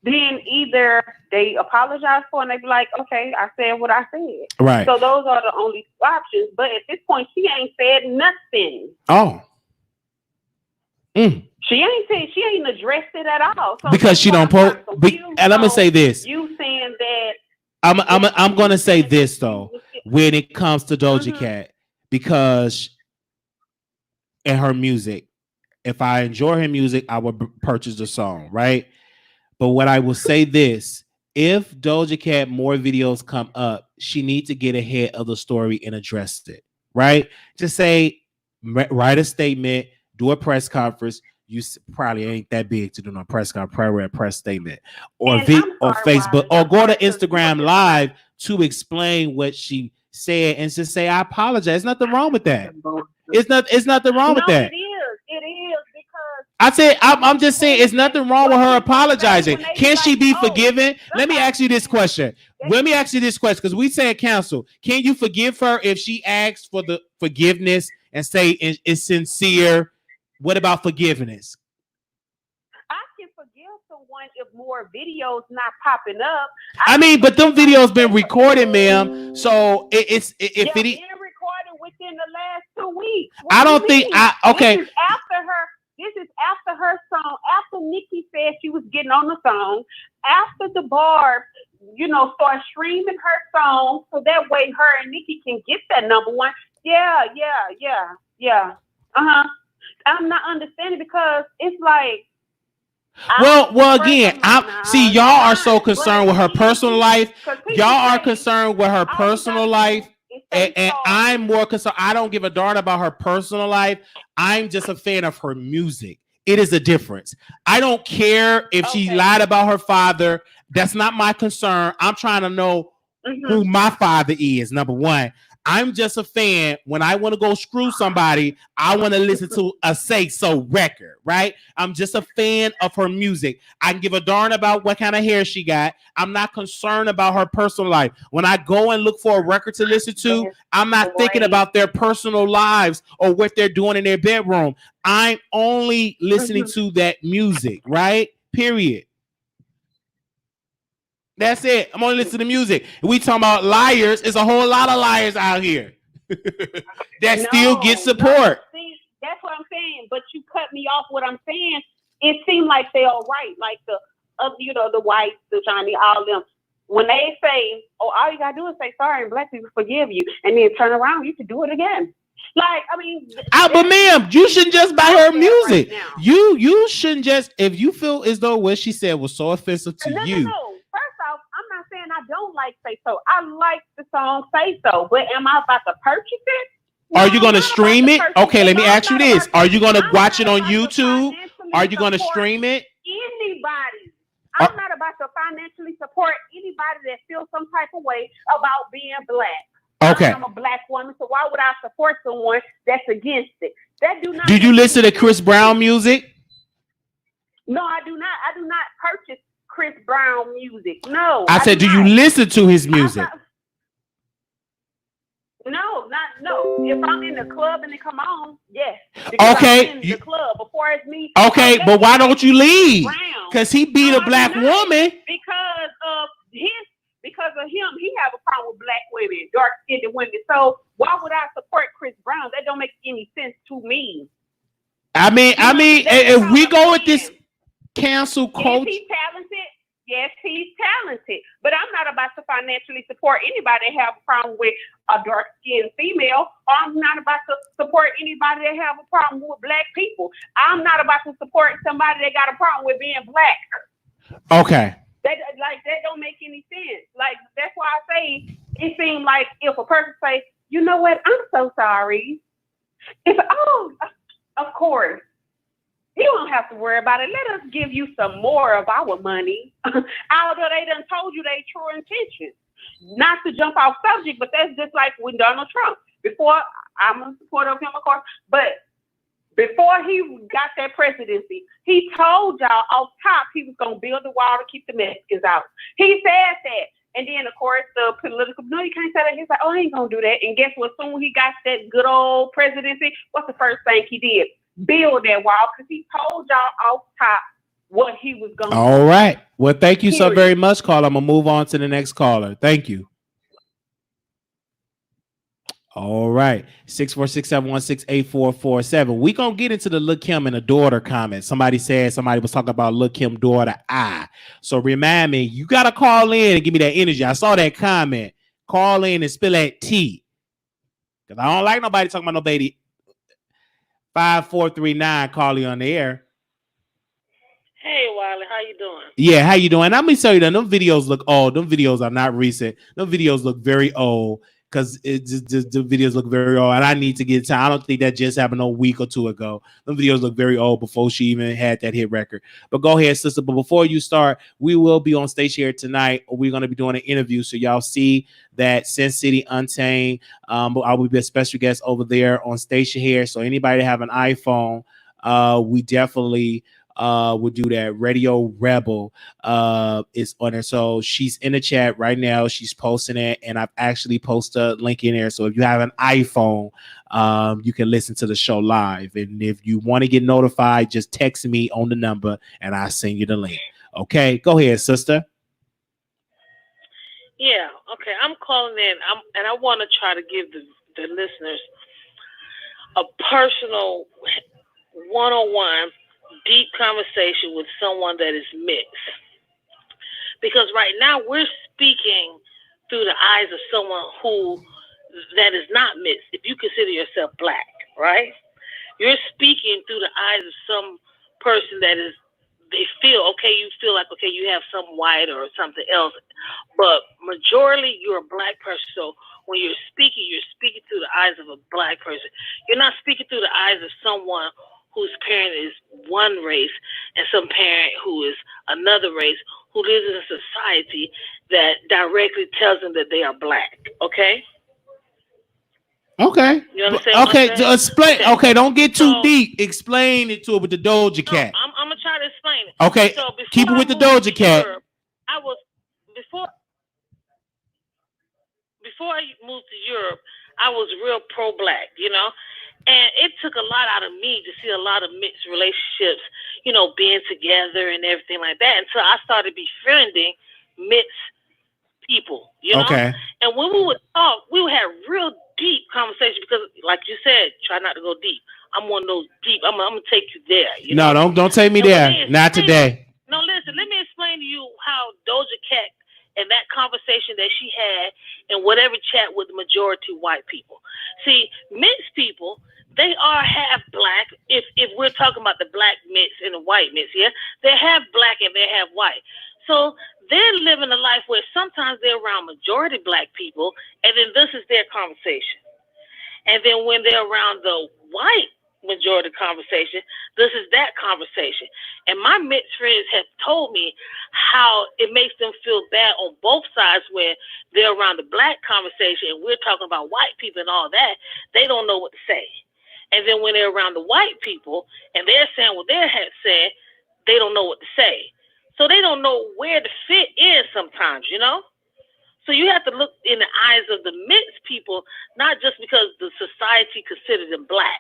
then either they apologize for it and they be like, okay, I said what I said. Right. So those are the only options. But at this point, she ain't said nothing. Oh. She ain't addressed it at all. So because she don't post. And I'm gonna say this. You saying that I'm gonna say this though, when it comes to Doja Cat, because in her music, if I enjoy her music, I would purchase the song, right? But what I will say this: if Doja Cat more videos come up, she needs to get ahead of the story and address it, right? Just say, write a statement, do a press conference. You probably ain't that big to do no press conference, probably a press statement, or Facebook, or go to Instagram Live to explain what she said and just say, I apologize. There's nothing wrong with that. It's nothing wrong with that. It is because I said I'm just saying it's nothing wrong with her apologizing. Can she be forgiven? Let me ask you this question. Because we said cancel. Can you forgive her if she asks for the forgiveness and say it's sincere? What about forgiveness? I can forgive someone knowing if more videos not popping up. I mean, but them videos been recorded, ma'am. So it's been recorded within the last 2 weeks. I don't think okay. This is after her song. After Nicki said she was getting on the song. After the Barbs, start streaming her song, so that way her and Nicki can get that number one. Yeah. I'm not understanding because it's like. Well, again, y'all are so concerned with her personal life. Y'all are concerned with her personal life, and I'm more concerned. I don't give a darn about her personal life. I'm just a fan of her music. It is a difference. I don't care if she lied about her father. That's not my concern. I'm trying to know who my father is, number one. I'm just a fan. When I want to go screw somebody, I want to listen to a Say So record, right? I'm just a fan of her music. I can give a darn about what kind of hair she got. I'm not concerned about her personal life. When I go and look for a record to listen to, I'm not thinking about their personal lives or what they're doing in their bedroom. I'm only listening to that music, right? Period. That's it. I'm only listening to music. We talking about liars. It's a whole lot of liars out here that still get support. See, that's what I'm saying. But you cut me off. What I'm saying, it seemed like they're all right. Like the whites, the Johnny, all them. When they say, "Oh, all you gotta do is say sorry, and black people forgive you," and then turn around, you can do it again. Like, I mean, but ma'am, you shouldn't just buy her music. Right, you shouldn't just, if you feel as though what she said was so offensive to you. No. First off, I'm not saying I don't like Say So. I like the song Say So, but am I about to purchase it? Are you going to stream it? Okay, let me ask you this. Are you going to watch it on YouTube? Are you going to stream it? Anybody. I'm not about to financially support anybody that feels some type of way about being black. Okay. I'm a black woman, so why would I support someone that's against it? Do you listen to Chris Brown music? No, I do not. I do not purchase Chris Brown music. No. I said, do you listen to his music? No. If I'm in the club and they come on, yes. Okay. I'm in the club before it's me. Okay, but why don't you leave? Because he beat a black woman. Because of him, he have a problem with black women, dark-skinned women. So why would I support Chris Brown? That don't make any sense to me. I mean, if we go with this cancel culture. Yes, he's talented. But I'm not about to financially support anybody that have a problem with a dark-skinned female. Or I'm not about to support anybody that have a problem with black people. I'm not about to support somebody that got a problem with being black. Okay. That don't make any sense. Like, that's why I say it seems like if a person say, you know what, I'm so sorry. It's of course. You don't have to worry about it. Let us give you some more of our money. Although they done told you their true intentions. Not to jump off subject, but that's just like when Donald Trump. Before, I'm a supporter of him, of course, but before he got that presidency, he told y'all off top he was going to build the wall to keep the Mexicans out. He said that. And then, of course, the political, no, you can't say that. He's like, oh, I ain't going to do that. And guess what? Soon he got that good old presidency. What's the first thing he did? Build that wall, because he told y'all off top what he was going to do. All right. Well, thank you so very much, caller. I'm going to move on to the next caller. Thank you. All right. 646-716-8447. We going to get into the Lil Kim and the daughter comment. Somebody was talking about Lil Kim daughter. So remind me, you got to call in and give me that energy. I saw that comment. Call in and spill that tea. Because I don't like nobody talking about no baby. 5439, call you on the air. Hey, Wiley, how you doing? Yeah, how you doing? Let me tell you that them videos look old. Them videos are not recent. Them videos look very old. Because the videos look very old, and I need to get time. I don't think that just happened a week or two ago. Them videos look very old before she even had that hit record. But go ahead, sister. But before you start, we will be on stage here tonight. We're going to be doing an interview, so y'all see that Sin City Untamed. I will be a special guest over there on station here. So anybody that have an iPhone, we definitely would do that. Radio Rebel is on there, so she's in the chat right now. She's posting it, and I've actually posted a link in there. So if you have an iPhone, you can listen to the show live. And if you want to get notified, just text me on the number, and I'll send you the link. Okay, go ahead, sister. Yeah, okay. I'm calling in. And I want to try to give the listeners a personal, one-on-one, deep conversation with someone that is mixed. Because right now we're speaking through the eyes of someone who that is not mixed. If you consider yourself black, right? You're speaking through the eyes of some person that is they feel okay, you feel like okay, you have some white or something else, but majority you're a black person. So when you're speaking through the eyes of a black person. You're not speaking through the eyes of someone whose parent is one race and some parent who is another race who lives in a society that directly tells them that they are black. Okay? Okay. You understand? Okay, what I'm to explain. Okay, don't get too So- deep. Explain it to it with the Doja No, Cat. I'm gonna try to explain it. Okay, So before keep it with I the moved Doja to Cat. Europe, I was before I moved to Europe, I was real pro-black, and it took a lot out of me to see a lot of mixed relationships, being together and everything like that. Until I started befriending mixed people, Okay. And when we would talk, we would have real deep conversations because, like you said, try not to go deep. I'm one of those deep. I'm gonna take you there. No, don't take me And when there. they Not explain- today. No, listen. Let me explain to you how Doja Cat and that conversation that she had in whatever chat with the majority white people. See, mixed people, they are half black. If we're talking about the black mix and the white mix, yeah, they have black and they have white. So they're living a life where sometimes they're around majority black people, and then this is their conversation. And then when they're around the white majority conversation, this is that conversation. And my mixed friends have told me how it makes them feel bad on both sides when they're around the black conversation and we're talking about white people and all that. They don't know what to say. And then when they're around the white people and they're saying what they're saying, they don't know what to say. So they don't know where to fit in sometimes, So you have to look in the eyes of the mixed people, not just because the society considers them black.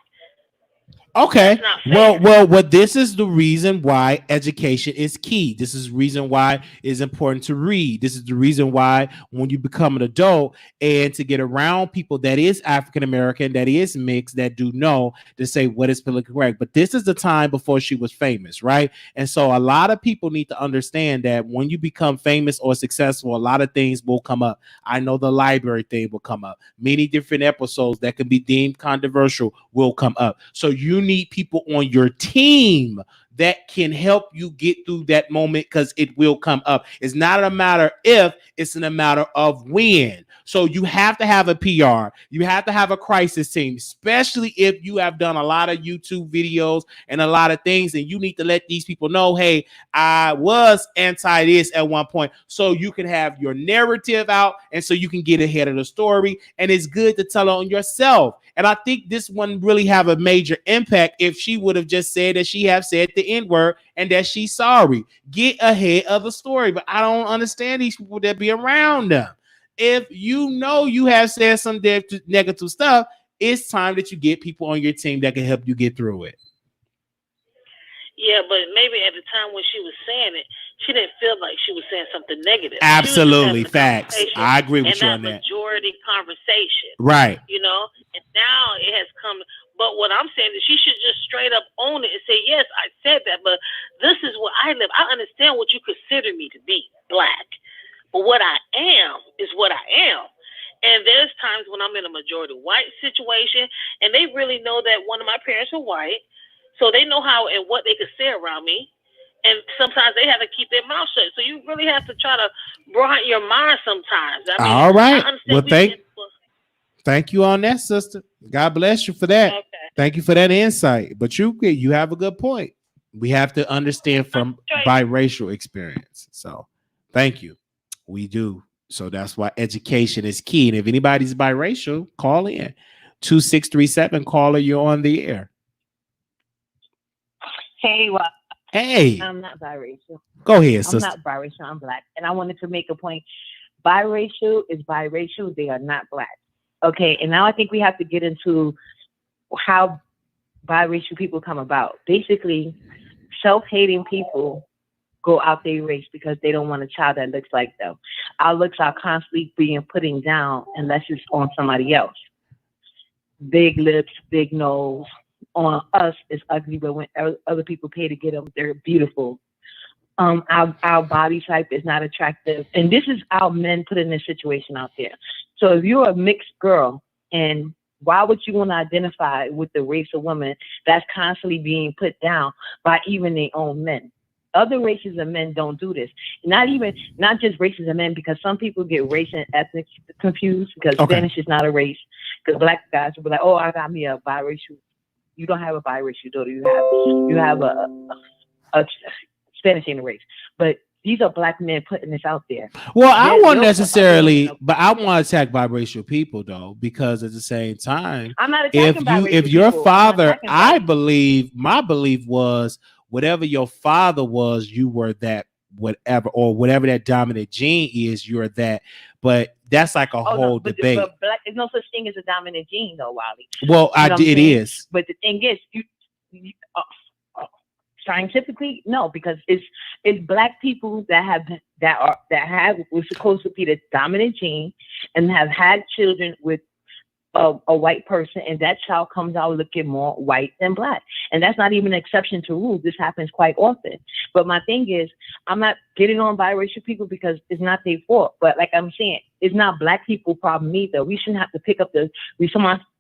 Okay. Well, this is the reason why education is key. This is the reason why it's important to read. This is the reason why when you become an adult and to get around people that is African American, that is mixed, that do know to say what is politically correct. But this is the time before she was famous, right? And so a lot of people need to understand that when you become famous or successful, a lot of things will come up. I know the library thing will come up. Many different episodes that can be deemed controversial will come up. So you need people on your team that can help you get through that moment because it will come up. It's not a matter if, it's in a matter of when. So you have to have a PR. You have to have a crisis team, especially if you have done a lot of YouTube videos and a lot of things, and you need to let these people know, hey, I was anti this at one point. So you can have your narrative out and so you can get ahead of the story. And it's good to tell on yourself. And I think this one really have a major impact if she would have just said that she have said the N-word and that she's sorry. Get ahead of the story. But I don't understand these people that be around them. If you know you have said some negative stuff, it's time that you get people on your team that can help you get through it. Yeah, but maybe at the time when she was saying it, she didn't feel like she was saying something negative. Absolutely, facts. I agree with you on that. Majority conversation, right? And now it has come. But what I'm saying is, she should just straight up own it and say, "Yes, I said that, but this is what I live. I understand what you consider me to be, black, but what I am is what I am." And there's times when I'm in a majority white situation, and they really know that one of my parents are white. So they know how and what they can say around me. And sometimes they have to keep their mouth shut. So you really have to try to broaden your mind sometimes. I mean, all right. Well, thank you on that, sister. God bless you for that. Okay. Thank you for that insight. But you have a good point. We have to understand from biracial experience. So thank you. We do. So that's why education is key. And if anybody's biracial, call in. 2637 caller, you're on the air. Hey, well, hey, I'm not biracial. Go ahead, sister. I'm not biracial. I'm black, and I wanted to make a point. Biracial is biracial. They are not black. Okay, and now I think we have to get into how biracial people come about. Basically, self-hating people go out their race because they don't want a child that looks like them. Our looks are constantly being putting down unless it's on somebody else. Big lips, big nose. On us is ugly, but when other people pay to get them, they're beautiful. Our body type is not attractive, and this is our men putting this situation out there. So if you're a mixed girl, and why would you want to identify with the race of women that's constantly being put down by even their own men? Other races of men don't do this. Not just races of men, because some people get race and ethnic confused because Spanish is not a race. Because black guys will be like, oh, I got me a biracial. You don't have a biracial daughter. You have a Spanish ain't a race. But these are black men putting this out there. Well, I won't necessarily, but I want to attack biracial people though, because at the same time, I'm not attacking if your father, I believe my belief was whatever your father was, you were that whatever that dominant gene is, you're that. But that's like a whole debate. But there's no such thing as a dominant gene, though, Wiley. Well, it is. But the thing is, scientifically, no, because it's black people that have what's supposed to be the dominant gene and have had children with a white person, and that child comes out looking more white than black. And that's not even an exception to rules. This happens quite often. But my thing is, I'm not getting on biracial people because it's not their fault. But like I'm saying, it's not black people's problem either. We shouldn't have to pick up the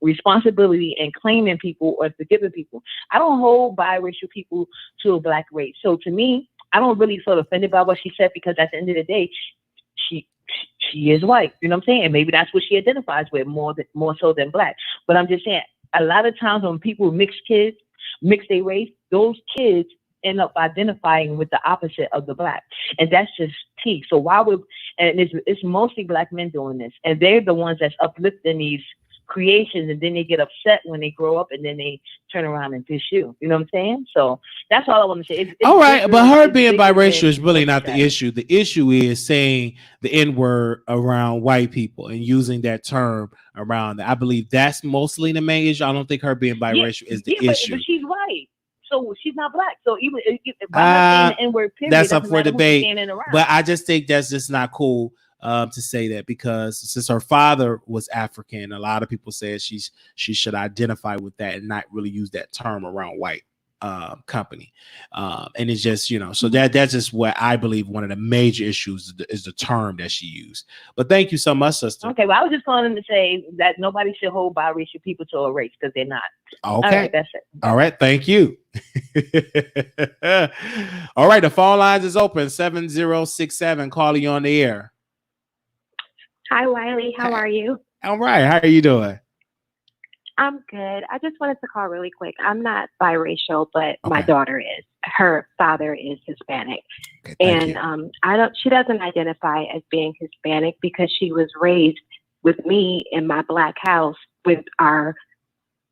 responsibility and claiming people or forgiving people. I don't hold biracial people to a black race. So to me, I don't really feel offended by what she said, because at the end of the day, she is white, you know what I'm saying? And maybe that's what she identifies with more so than black. But I'm just saying, a lot of times when people mix their race, those kids end up identifying with the opposite of the black. And that's just tea. So it's mostly black men doing this. And they're the ones that's uplifting these creations, and then they get upset when they grow up, and then they turn around and dish you. You know what I'm saying? So that's all I want to say. It's all right, but her being biracial is really not the issue. The issue is saying the N-word around white people and using that term around that. I believe that's mostly the main issue. I don't think her being biracial is the issue. But she's white, so she's not black. So even if I'm not saying the N-word, period, that's up for debate. But I just think that's just not cool. To say that, because since her father was African, a lot of people said she should identify with that and not really use that term around white company. And it's just, so that's just what I believe one of the major issues is the term that she used. But thank you so much, sister. Okay, well, I was just calling to say that nobody should hold biracial people to a race, because they're not. Okay, all right, that's it. All right, thank you. All right, the phone lines is open. 7067, calling you on the air. Hi, Wiley. How are you? All right. How are you doing? I'm good. I just wanted to call really quick. I'm not biracial, but my daughter is. Her father is Hispanic. Okay, and she doesn't identify as being Hispanic because she was raised with me in my black house with our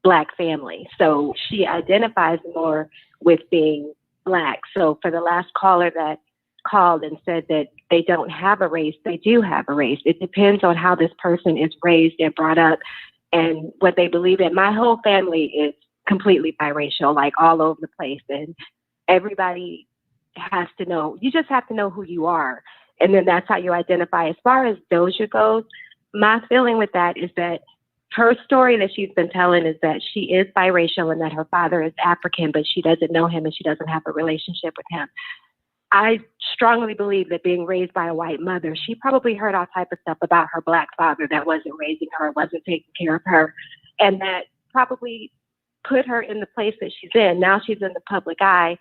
black family. So she identifies more with being black. So for the last caller that called and said that they don't have a race, they do have a race. It depends on how this person is raised and brought up and what they believe in. My whole family is completely biracial, like all over the place. And everybody has to know, you just have to know who you are. And then that's how you identify. As far as Doja goes, my feeling with that is that her story that she's been telling is that she is biracial and that her father is African, but she doesn't know him and she doesn't have a relationship with him. I strongly believe that being raised by a white mother, she probably heard all type of stuff about her black father that wasn't raising her, wasn't taking care of her, and that probably put her in the place that she's in. Now she's in the public eye,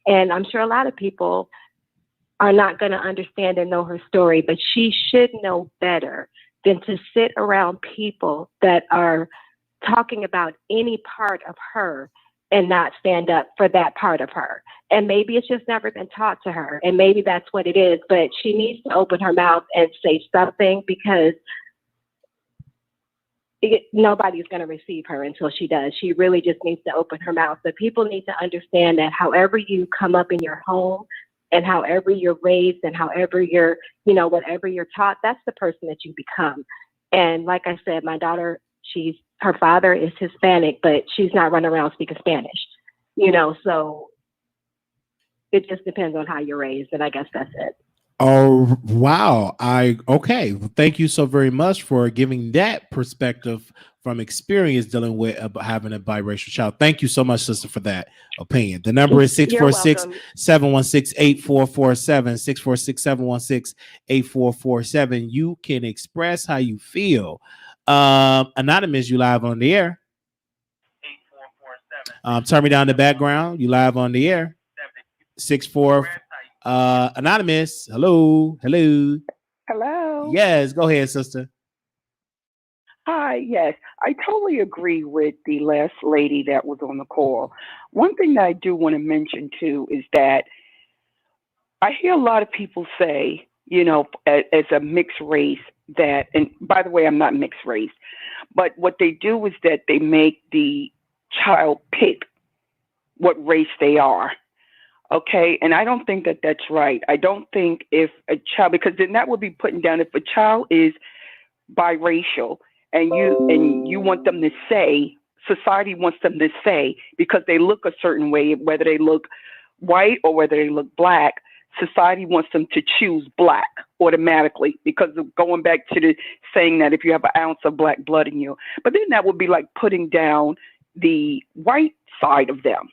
and I'm sure a lot of people are not going to understand and know her story, but she should know better than to sit around people that are talking about any part of her and not stand up for that part of her. And maybe it's just never been taught to her, and maybe that's what it is, but she needs to open her mouth and say something, because nobody's going to receive her until she does. She really just needs to open her mouth. But people need to understand that however you come up in your home and however you're raised and however you're, whatever you're taught, that's the person that you become. And like I said, my daughter, her father is Hispanic, but she's not running around speaking Spanish, so It just depends on how you're raised, and I guess that's it. Oh, wow. Okay. Thank you so very much for giving that perspective from experience dealing with having a biracial child. Thank you so much, sister, for that opinion. The number is You're welcome. 646-716-8447, 646-716-8447. You can express how you feel. Anonymous, you live on the air. Turn me down the background. You live on the air. 64. Anonymous. Hello. Hello. Yes, go ahead, sister. Hi. Yes, I totally agree with the last lady that was on the call. One thing that I do want to mention too is that I hear a lot of people say, as a mixed race that, and by the way, I'm not mixed race, but what they do is that they make the child pick what race they are. Okay, and I don't think that that's right. I don't think if a child, because then that would be putting down, if a child is biracial and you want them to say, society wants them to say, because they look a certain way, whether they look white or whether they look black, society wants them to choose black automatically, because of going back to the saying that if you have an ounce of black blood in you. But then that would be like putting down the white side of them.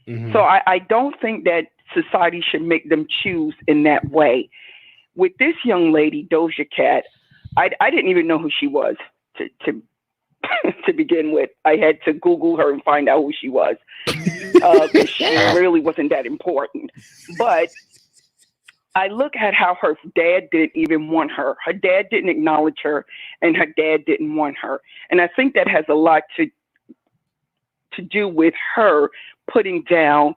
Mm-hmm. So I don't think that society should make them choose in that way. With this young lady, Doja Cat, I didn't even know who she was to to begin with. I had to Google her and find out who she was, because she really wasn't that important. But I look at how her dad didn't even want her. Her dad didn't acknowledge her, and her dad didn't want her. And I think that has a lot to do with her putting down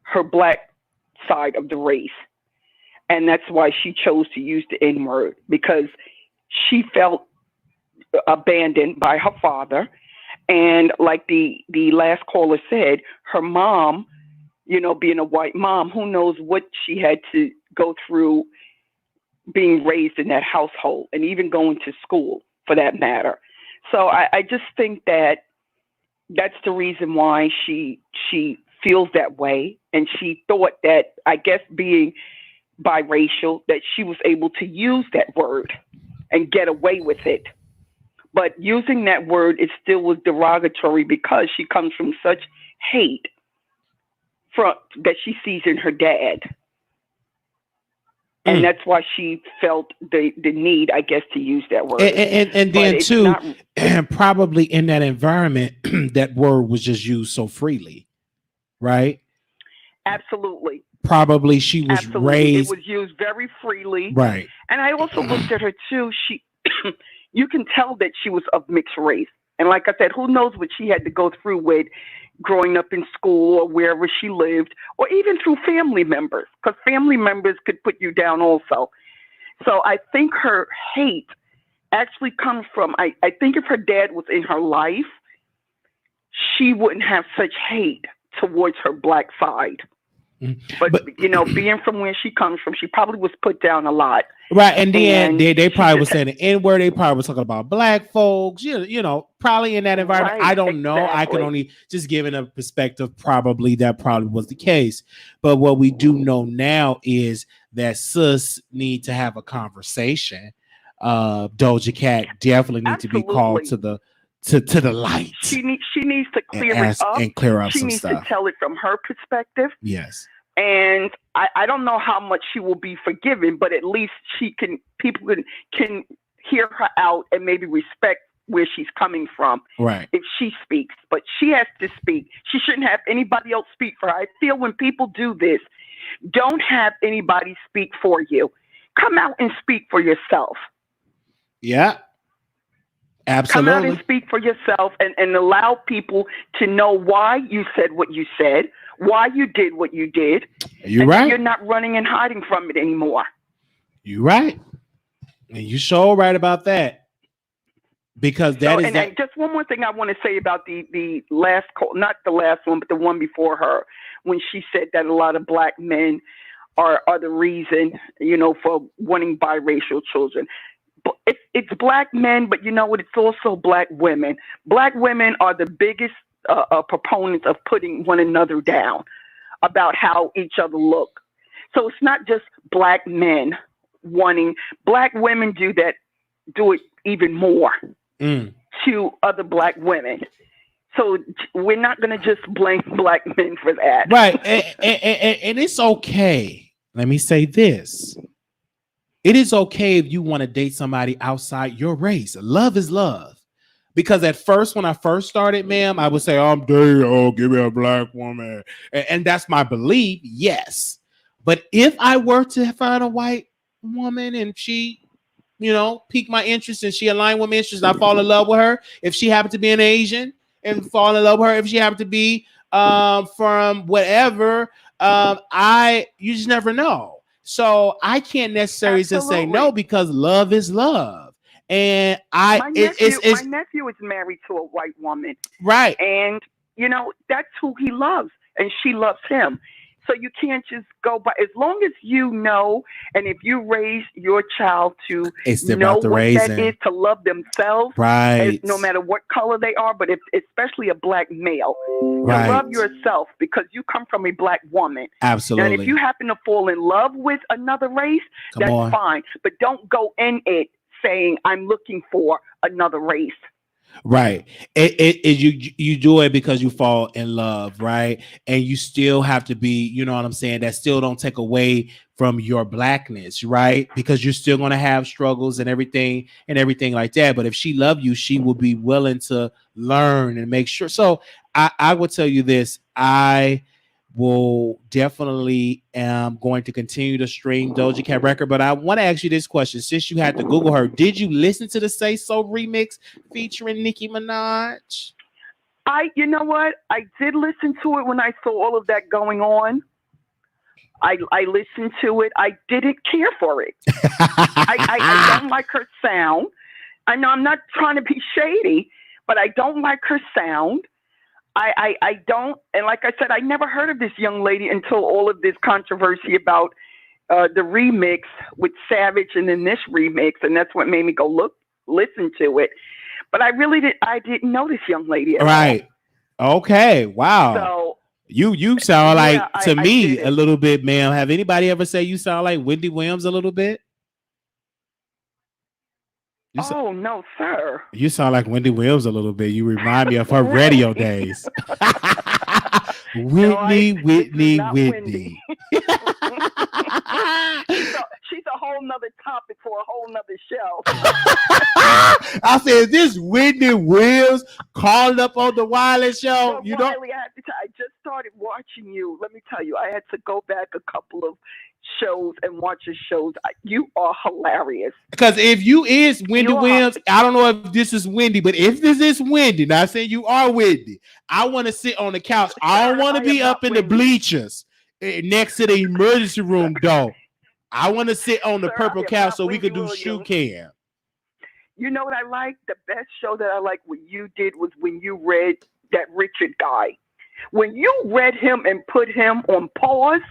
her black side of the race. And that's why she chose to use the N-word, because she felt abandoned by her father. And like the last caller said, her mom, being a white mom, who knows what she had to go through being raised in that household, and even going to school for that matter. So I just think that that's the reason why she feels that way. And she thought that, I guess, being biracial, that she was able to use that word and get away with it. But using that word, it still was derogatory, because she comes from such hate that she sees in her dad. And that's why she felt the need, I guess, to use that word. And then too, and probably in that environment, that word was just used so freely, right? Absolutely. Probably she was raised. It was used very freely. Right. And I also looked at her too. You can tell that she was of mixed race. And like I said, who knows what she had to go through with growing up in school or wherever she lived, or even through family members, because family members could put you down also. So I think her hate actually comes from, I think if her dad was in her life, she wouldn't have such hate towards her black side. But being from where she comes from, she probably was put down a lot. Right. And then they probably was saying the N-word. They probably was talking about black folks, probably in that environment. Right, I don't know. I can only just give it a perspective. Probably that probably was the case. But what we do know now is that sis need to have a conversation. Doja Cat definitely need to be called to the light. She needs to clear it up and clear up she some needs stuff. To tell it from her perspective. Yes. And I don't know how much she will be forgiven, but at least people can hear her out and maybe respect where she's coming from. Right. If she speaks, but she has to speak. She shouldn't have anybody else speak for her. I feel when people do this, don't have anybody speak for you. Come out and speak for yourself. Yeah. Absolutely. Come out and speak for yourself, and allow people to know why you said what you said, why you did what you did. You're right. You're not running and hiding from it anymore. You're right. And you're so right about that. Because and just one more thing I want to say about the last call, not the last one, but the one before her, when she said that a lot of black men are the reason, for wanting biracial children. It's black men, but you know what? It's also black women. Black women are the biggest proponents of putting one another down. about how each other look. So it's not just black men wanting, black women do it even more to other black women. So we're not going to just blame black men for that. Right. And it's okay. Let me say this. It is okay if you want to date somebody outside your race. Love is love. Because at first, when I first started, ma'am, I would say, I'm dating, give me a black woman. And that's my belief, yes. But if I were to find a white woman and she, pique my interest and she aligned with my interest, I fall in love with her. If she happened to be an Asian and fall in love with her, if she happened to be from whatever, you just never know. So I can't necessarily just say no, because love is love. And my nephew is married to a white woman. Right. And, that's who he loves. And she loves him. So you can't just go by, as long as you know, and if you raise your child to know what that is, to love themselves, right? No matter what color they are, but especially a black male, right, to love yourself because you come from a black woman. Absolutely. And if you happen to fall in love with another race, that's fine. But don't go in it saying, I'm looking for another race. Right. You do it because you fall in love, right? And you still have to be, you know what I'm saying? That still don't take away from your blackness, right? Because you're still going to have struggles and everything like that. But if she loved you, she will be willing to learn and make sure. So I will tell you this. I will definitely am going to continue to stream Doja Cat record, but I want to ask you this question. Since you had to Google her, did you listen to the Say So remix featuring Nicki Minaj? You know what? I did listen to it when I saw all of that going on. I listened to it. I didn't care for it. I don't like her sound. I know I'm not trying to be shady, but I don't like her sound. I don't, and like I said, I never heard of this young lady until all of this controversy about the remix with Savage and then this remix, and that's what made me go listen to it. But I didn't know this young lady at all. Okay, wow. So you sound like to me a little bit, ma'am. Have anybody ever say you sound like Wendy Williams a little bit? No, sir. You sound like Wendy Williams a little bit. You remind me of her radio days. Whitney. She's a whole nother topic for a whole nother show. I said, this Whitney Williams calling up on the Wiley Show. Well, Wiley, I just started watching you. Let me tell you, I had to go back a couple of shows and watch your shows. You are hilarious. Because if you is Wendy Williams, I don't know if this is Wendy, but if this is Wendy, not saying you are Wendy, I want to sit on the couch. I don't want to be up in the bleachers next to the emergency room door. I want to sit on the purple couch so we could do shoe cam. You know what I like? The best show that I like what you did was when you read that Richard guy. When you read him and put him on pause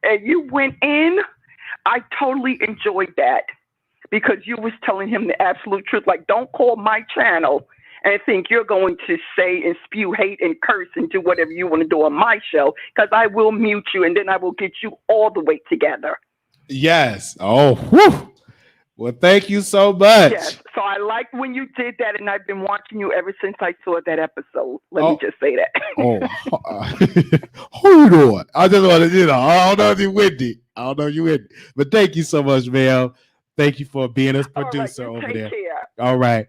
and you went in, I totally enjoyed that because you was telling him the absolute truth. Like, don't call my channel and think you're going to say and spew hate and curse and do whatever you want to do on my show, because I will mute you and then I will get you all the way together. Yes. Oh, whew. Well, thank you so much. Yes. So I liked when you did that, and I've been watching you ever since I saw that episode. Let me just say that. Who you doing? I just want to, I don't know if you're Wendy. I don't know if you're Wendy. But thank you so much, Mel. Thank you for being a producer over there. Care. All right.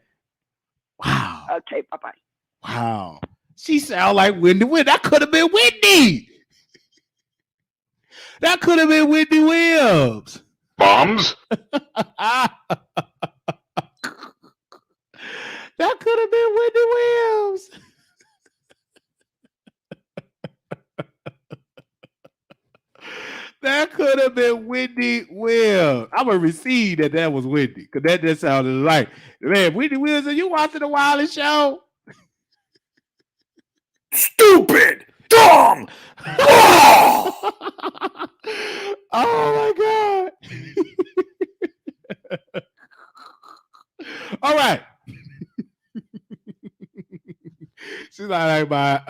Wow. Okay, bye-bye. Wow. She sound like Wendy. That could have been Wendy. That could have been Wendy Williams. Bombs? That could have been Wendy Williams. That could have been Wendy Williams. I'm going to receive that was Wendy, because that just sounded like, man, Wendy Williams, are you watching the Wiley Show? Stupid! Dumb! Oh my God. All right. She's not like my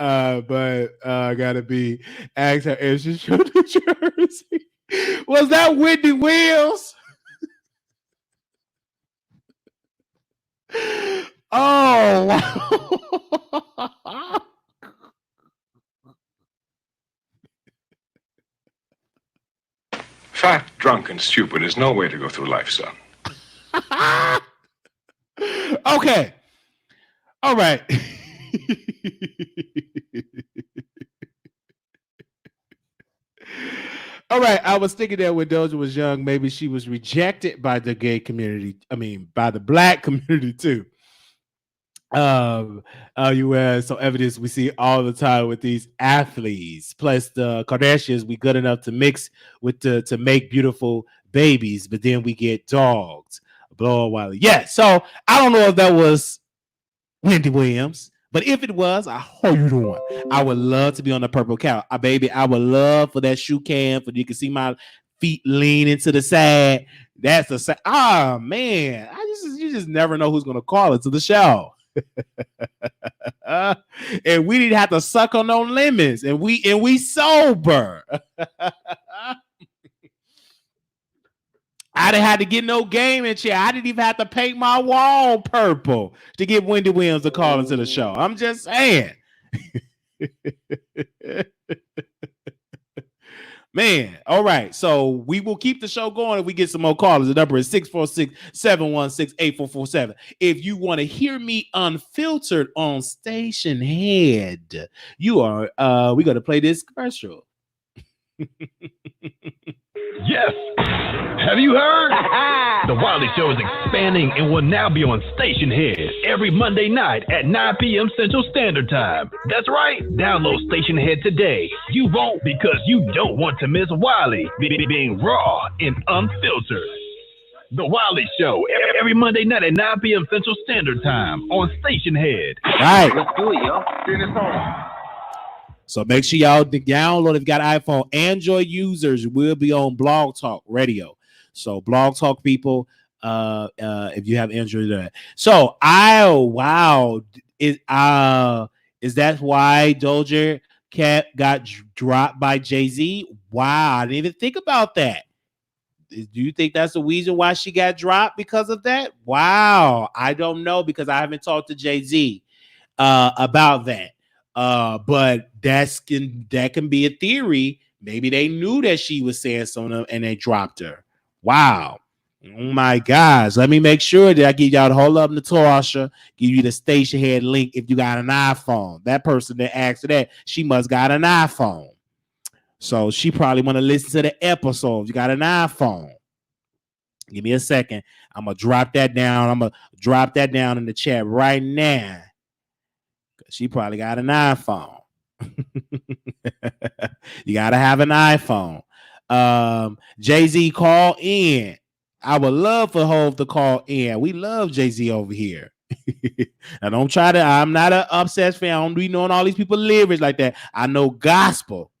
but gotta be asked her if she's from New Jersey. Was that Wendy Williams? Oh wow. Fat, drunk, and stupid is no way to go through life, son. Okay. All right. All right. I was thinking that when Doja was young, maybe she was rejected by the gay community. I mean, by the black community too. You so evidence we see all the time with these athletes. Plus the Kardashians, we good enough to mix with to make beautiful babies, but then we get dogs. Blow Wiley. Yeah. So I don't know if that was Wendy Williams, but if it was, I hope you doing. I would love to be on the purple cow. Baby, I would love for that shoe cam for you can see my feet leaning to the side. That's the man. You just never know who's gonna call it to the show. And we didn't have to suck on no lemons, and we sober. I didn't have to get no gaming chair. I didn't even have to paint my wall purple to get Wendy Williams to call into the show. I'm just saying. Man, all right. So we will keep the show going if we get some more callers. The number is 646-716-8447. If you want to hear me unfiltered on Station Head, you are we're gonna play this commercial. Yes. Have you heard? The Wiley Show is expanding and will now be on Station Head every Monday night at 9 p.m. Central Standard Time. That's right. Download Station Head today. You won't because you don't want to miss Wiley being raw and unfiltered. The Wiley Show every Monday night at 9 p.m. Central Standard Time on Station Head. All right. Let's do it, yo. Send it home. So make sure y'all download if you got iPhone. Android users will be on Blog Talk Radio. So Blog Talk people, if you have Android. So is that why Doja Cat got dropped by Jay-Z? Wow, I didn't even think about that. Do you think that's the reason why she got dropped because of that? Wow, I don't know because I haven't talked to Jay-Z about that. But that can be a theory. Maybe they knew that she was saying something and they dropped her. Wow. Oh my gosh. Let me make sure that I give y'all the whole up, Natasha. Give you the Station Head link if you got an iPhone. That person that asked for that, she must got an iPhone. So she probably want to listen to the episode. If you got an iPhone. Give me a second. I'm gonna drop that down. I'm gonna drop that down in the chat right now. She probably got an iPhone. You gotta have an iPhone. Jay-Z, call in. I would love for Hov to call in. We love Jay-Z over here. And don't try to. I'm not an obsessed fan. I don't be knowing all these people lyrics like that. I know gospel.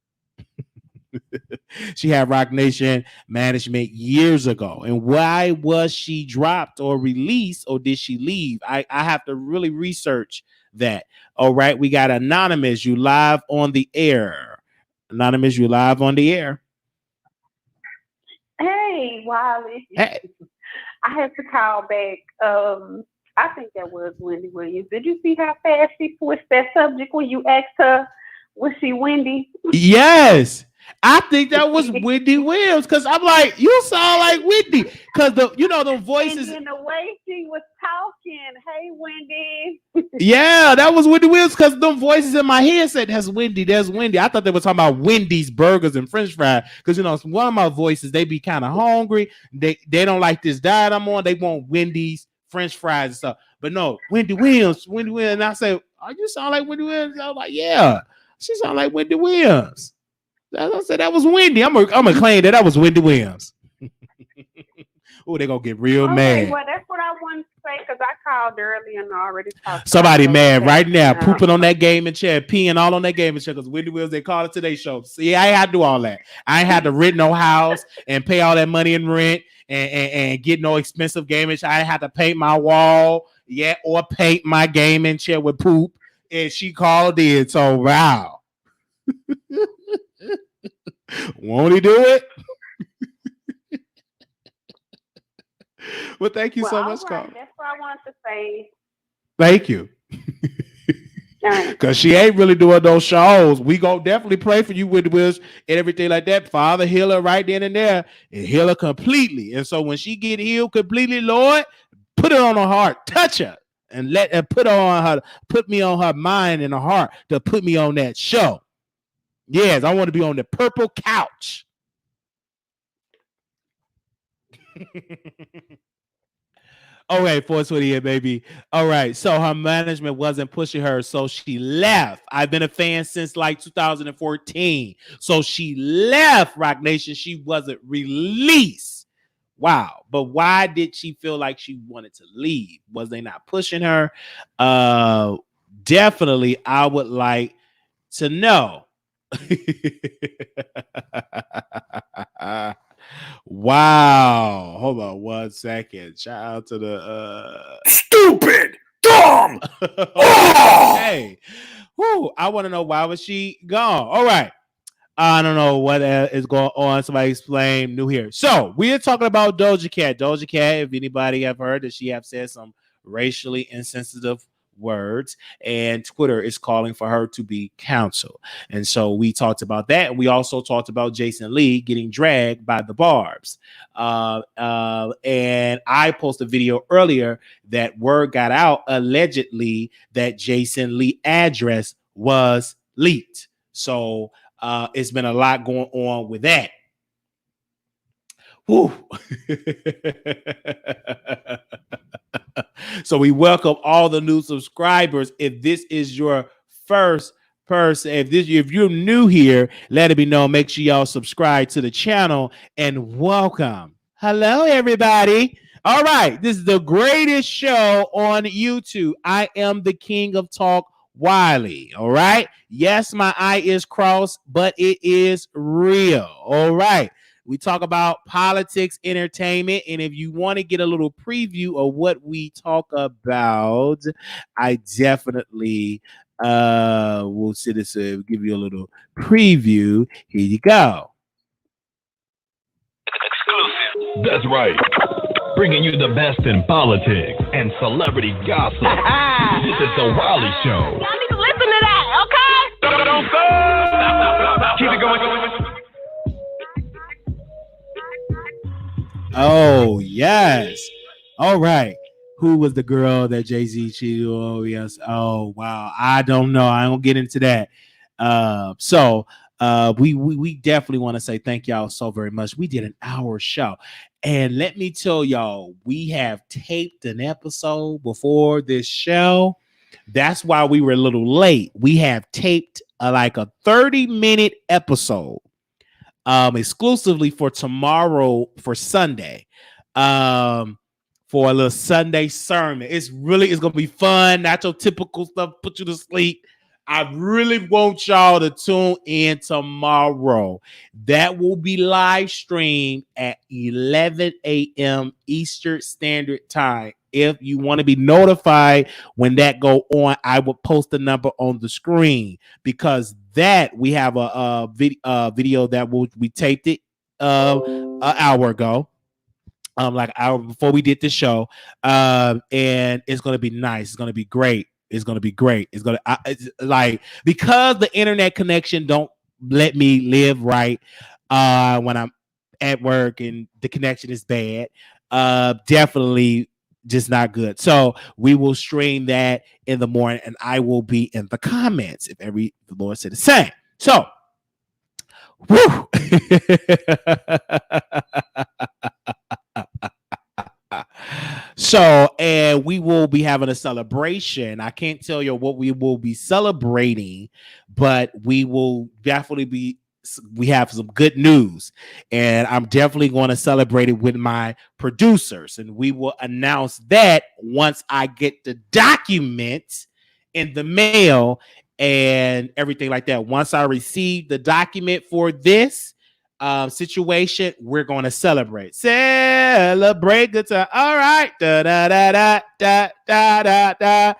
She had Rock Nation management years ago. And why was she dropped or released, or did she leave? I have to really research that. All right, we got Anonymous. You live on the air. Anonymous, you live on the air. Hey, Wiley. Hey. I have to call back. I think that was Wendy Williams. Did you see how fast she switched that subject when you asked her, was she Wendy? Yes. I think that was Wendy Williams because I'm like, you sound like Wendy because the voices and the way she was talking. Hey, Wendy. Yeah, that was Wendy Williams because the voices in my head said that's Wendy. There's Wendy. I thought they were talking about Wendy's burgers and French fries because one of my voices they be kind of hungry. They don't like this diet I'm on. They want Wendy's French fries and stuff. But no, Wendy Williams. And I said, oh, you sound like Wendy Williams. I was like, yeah, she sound like Wendy Williams. I said that was Wendy. I'm gonna claim that was Wendy Williams. Oh, they're gonna get real mad. Well, that's what I wanted to say because I called earlier and already talked. Somebody mad right now, pooping on that gaming chair, peeing all on that gaming chair because Wendy Williams, they called it today's show. See, I ain't had to do all that. I ain't had to rent no house and pay all that money in rent and get no expensive gaming chair. I ain't had to paint my wall, or paint my gaming chair with poop. And she called in. So wow. Won't he do it? Well, thank you so much, Carl. That's what I wanted to say. Thank you. Because she ain't really doing those shows. We go definitely pray for you with Wiz and everything like that. Father, heal her right then and there and heal her completely. And so when she get healed completely, Lord, put it on her heart, touch her, and let her put me on her mind and her heart to put me on that show. Yes, I want to be on the purple couch. Okay, 428, baby. All right. So her management wasn't pushing her, so she left. I've been a fan since like 2014. So she left Rock Nation. She wasn't released. Wow. But why did she feel like she wanted to leave? Was they not pushing her? Definitely, I would like to know. Wow. Hold on 1 second. Shout out to the Stupid! Dumb! Hey. Whoo, I want to know why was she gone? All right. I don't know what is going on. Somebody explain. New here. So we are talking about Doja Cat. Doja Cat, if anybody have heard that she have said some racially insensitive words, and Twitter is calling for her to be canceled. And so we talked about that. And we also talked about Jason Lee getting dragged by the Barbs. And I posted a video earlier that word got out allegedly that Jason Lee address was leaked. So it's been a lot going on with that. Woo. So we welcome all the new subscribers. If this is your first person, if you're new here, let it be known. Make sure y'all subscribe to the channel and welcome. Hello, everybody. All right, this is the greatest show on YouTube. I am the king of talk, Wiley. All right. Yes, my eye is crossed, but it is real. All right. We talk about politics, entertainment, and if you want to get a little preview of what we talk about, I definitely will sit this give you a little preview. Here you go. Exclusive. That's right. Bringing you the best in politics and celebrity gossip. This is the Wiley Show. Y'all need to listen to that, okay? Don't go! Keep it going. Oh, yes. All right. Who was the girl that Jay-Z cheated on? Oh, yes. Oh, wow. I don't know. I don't get into that. We definitely want to say thank y'all so very much. We did an hour show. And let me tell y'all, we have taped an episode before this show. That's why we were a little late. We have taped like a 30-minute episode. Exclusively for tomorrow, for Sunday, for a little Sunday sermon. It's gonna be fun, not your typical stuff, put you to sleep. I really want y'all to tune in tomorrow. That will be live streamed at 11 a.m. Eastern Standard Time. If you want to be notified when that go on, I will post the number on the screen, because that we have a video that we taped it an hour ago, like an hour before we did the show, and it's gonna be nice. It's gonna be great. It's gonna be great. It's like, because the internet connection don't let me live right when I'm at work and the connection is bad. Definitely just not good. So we will stream that in the morning, and I will be in the comments if the Lord said the same. So, woo. So, and we will be having a celebration. I can't tell you what we will be celebrating, but we will definitely we have some good news, and I'm definitely going to celebrate it with my producers, and we will announce that once I get the documents in the mail and everything like that. Once I receive the document for this situation, we're going to celebrate good time. All right. Da, da, da, da, da, da, da, da.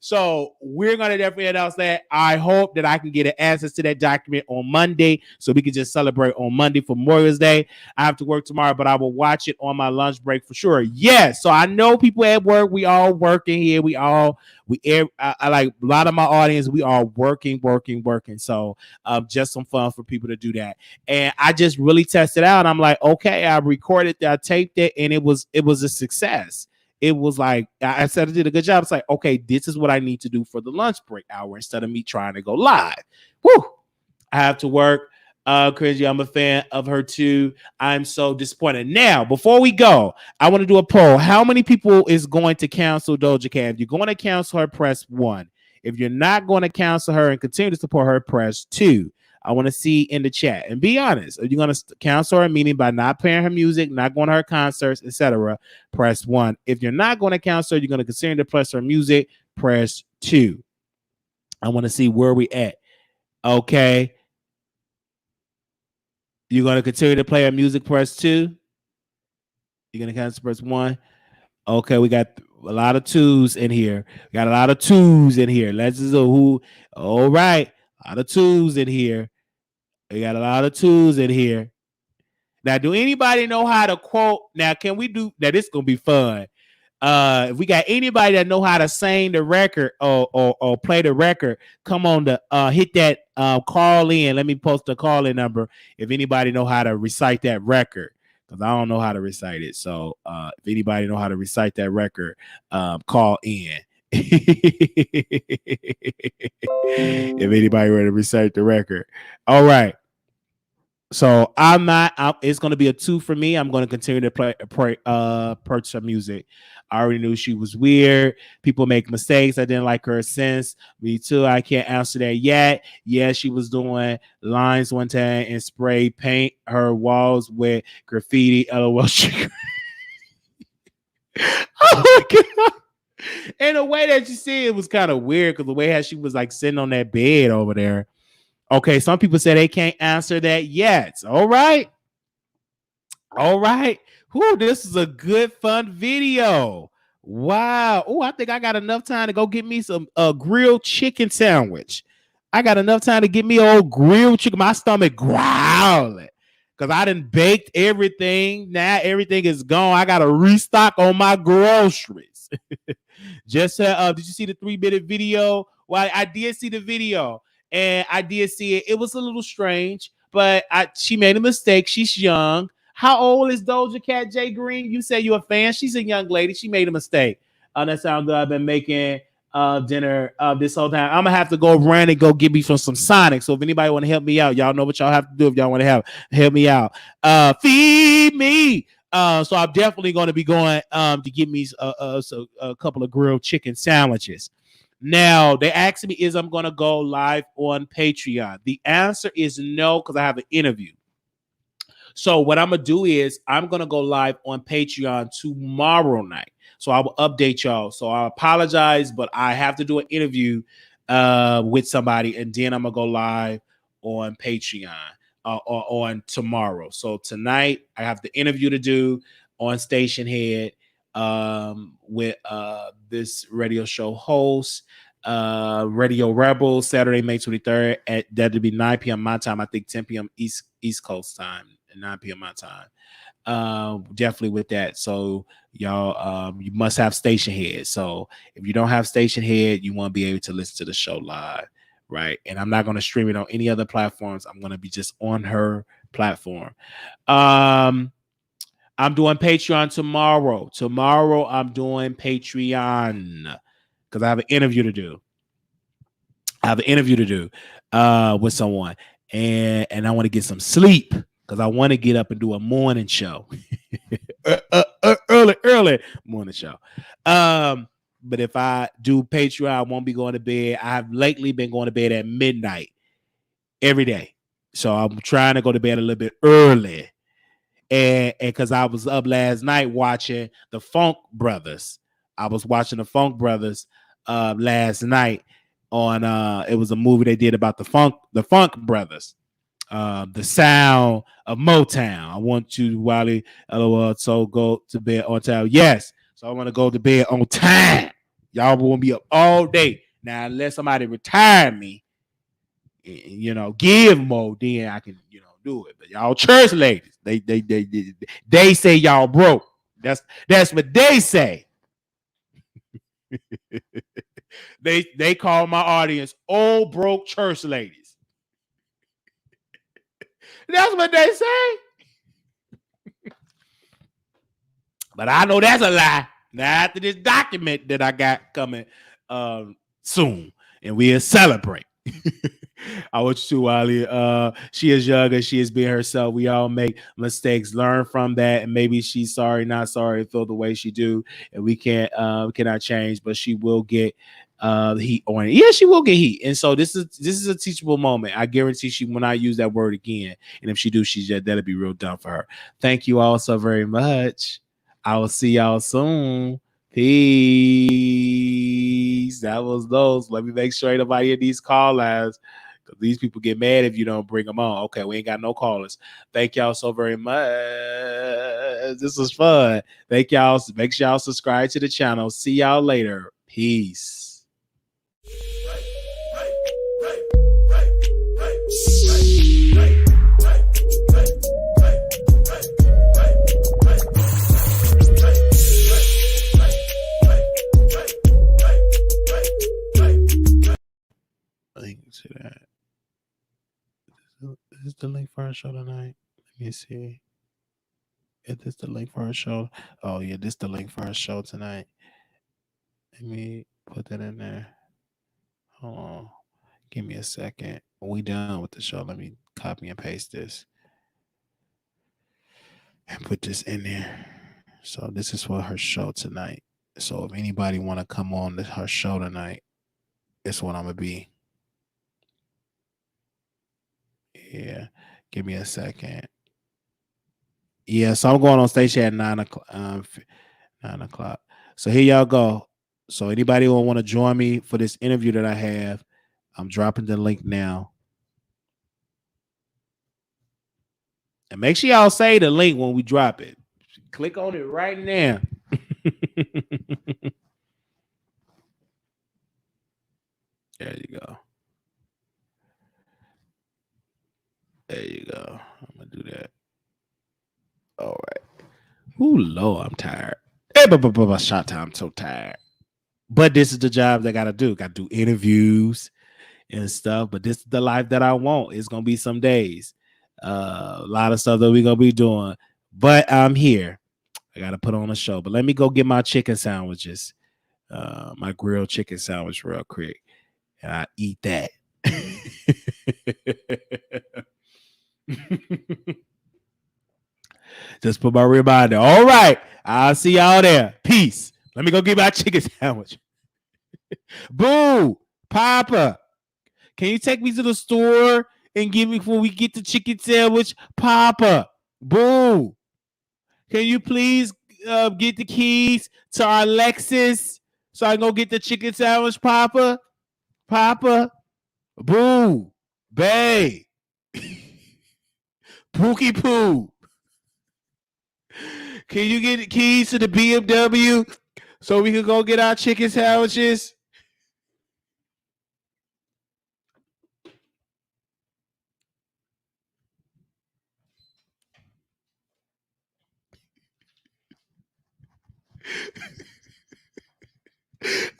So we're going to definitely announce that. I hope that I can get access to that document on Monday so we can just celebrate on Monday for Memorial Day. I have to work tomorrow, but I will watch it on my lunch break for sure. Yes. So I know people at work, we all working here. I like a lot of my audience, we are working. So just some fun for people to do that. And I just really tested out. I'm like, okay, I recorded that, I taped it, and it was a success. It was like, I said I did a good job. It's like, okay, this is what I need to do for the lunch break hour instead of me trying to go live. Woo! I have to work. CRINGEY, I'm a fan of her too. I'm so disappointed. Now, before we go, I want to do a poll. How many people is going to cancel Doja Cat? If you're going to cancel her, press 1. If you're not going to cancel her and continue to support her, press 2. I want to see in the chat. And be honest, if you're going to cancel her, meaning by not playing her music, not going to her concerts, etc., press 1. If you're not going to cancel her, you're going to continue to press her music, press 2. I want to see where we at. Okay. You're going to continue to play her music, press 2. You're going to cancel, press 1. Okay, we got a lot of 2s in here. We got a lot of 2s in here. Let's just who. All right. A lot of 2s in here. We got a lot of 2s in here. Now, do anybody know how to quote? Now, can we do that? This is gonna be fun. If we got anybody that know how to sing the record or play the record, come on to hit that call in. Let me post the call in number if anybody know how to recite that record, because I don't know how to recite it. So if anybody know how to recite that record, call in. If anybody ready to recite the record. All right. So it's going to be a 2 for me. I'm going to continue to purchase her music. I already knew she was weird. People make mistakes. I didn't like her since. Me too. I can't answer that yet. Yeah, she was doing lines one time and spray paint her walls with graffiti. LOL. Oh my God. And the way that you see it was kind of weird because the way how she was like sitting on that bed over there. Okay, some people say they can't answer that yet. All right. Whew, this is a good, fun video. Wow. Oh, I think I got enough time to go get me some grilled chicken sandwich. I got enough time to get me old grilled chicken. My stomach growling because I done baked everything. Now everything is gone. I got to restock on my groceries. Just did you see the 3-minute video? Well, I did see the video. And I did see it. It was a little strange, but she made a mistake. She's young. How old is Doja Cat, Jay Green? You say you're a fan. She's a young lady. She made a mistake. That sounds good. I've been making dinner this whole time. I'm going to have to go run and go get me some Sonic. So if anybody want to help me out, y'all know what y'all have to do if y'all want to help me out. Feed me. So I'm definitely going to be going to get me a couple of grilled chicken sandwiches. Now, they asked me, is I'm going to go live on Patreon? The answer is no, because I have an interview. So what I'm going to do is I'm going to go live on Patreon tomorrow night. So I will update y'all. So I apologize, but I have to do an interview with somebody, and then I'm going to go live on Patreon on tomorrow. So tonight, I have the interview to do on Station Head with this radio show host, Radio Rebel, Saturday, May 23rd. That'll be 9 p.m. my time. I think 10 p.m. East Coast time and 9 p.m. my time. Definitely with that. So y'all, you must have Station Head. So if you don't have Station Head, you want to be able to listen to the show live, right? And I'm not going to stream it on any other platforms. I'm going to be just on her platform. I'm doing Patreon tomorrow. Tomorrow I'm doing Patreon because I have an interview to do. With someone, and I want to get some sleep because I want to get up and do a morning show, early morning show. But if I do Patreon, I won't be going to bed. I have lately been going to bed at midnight every day, so I'm trying to go to bed a little bit early. And because I was up last night watching the Funk Brothers. I was watching the Funk Brothers last night on it was a movie they did about the Funk Brothers. The sound of Motown. I want you, Wiley, LOL, so go to bed on time. Yes. So I want to go to bed on time. Y'all won't be up all day. Now, unless somebody retire me, give more, then I can, do it. But y'all church ladies, they say y'all broke. That's what they say. They call my audience old broke church ladies. That's what they say. But I know that's a lie. Now after this document that I got coming soon, and we'll celebrate. I want you to, Wiley. She is young and she is being herself. We all make mistakes. Learn from that, and maybe she's sorry, not sorry, feel the way she do, and we cannot change, but she will get heat on it. Yeah, she will get heat. And so this is a teachable moment. I guarantee she will not use that word again. And if she do, that'll be real dumb for her. Thank you all so very much. I will see y'all soon. Peace. That was those. Let me make sure ain't nobody in these call lines, because these people get mad if you don't bring them on. Okay, we ain't got no callers. Thank y'all so very much. This was fun. Thank y'all. Make sure y'all subscribe to the channel. See y'all later. Peace. Link to that. Is this the link for our show tonight? Let me see. Is this the link for our show? Oh yeah, this is the link for our show tonight. Let me put that in there. Hold on. Give me a second. When we done with the show, let me copy and paste this and put this in there. So this is for her show tonight. So if anybody want to come on her show tonight, it's what I'm gonna be. Yeah, give me a second. Yeah, so I'm going on station at 9 o'clock. 9 o'clock. So here y'all go. So anybody who want to join me for this interview that I have, I'm dropping the link now. And make sure y'all say the link when we drop it. Click on it right now. There you go. There you go. I'm gonna do that. All right. Ooh, Lord, I'm tired. Shot time. I'm so tired. But this is the job that I gotta do. Gotta do interviews and stuff. But this is the life that I want. It's gonna be some days. A lot of stuff that we're gonna be doing. But I'm here. I gotta put on a show. But let me go get my chicken sandwiches. My grilled chicken sandwich real quick. And I eat that. Just put my reminder. All right. I'll see y'all there. Peace. Let me go get my chicken sandwich. Boo. Papa. Can you take me to the store and give me before we get the chicken sandwich? Papa. Boo. Can you please get the keys to our Lexus so I can go get the chicken sandwich, Papa? Papa. Boo. Bae. Pookie Poo. Can you get the keys to the BMW so we can go get our chicken sandwiches?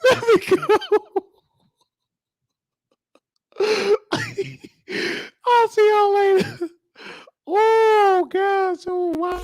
Let me go. I'll see y'all later. Oh, God. So wow.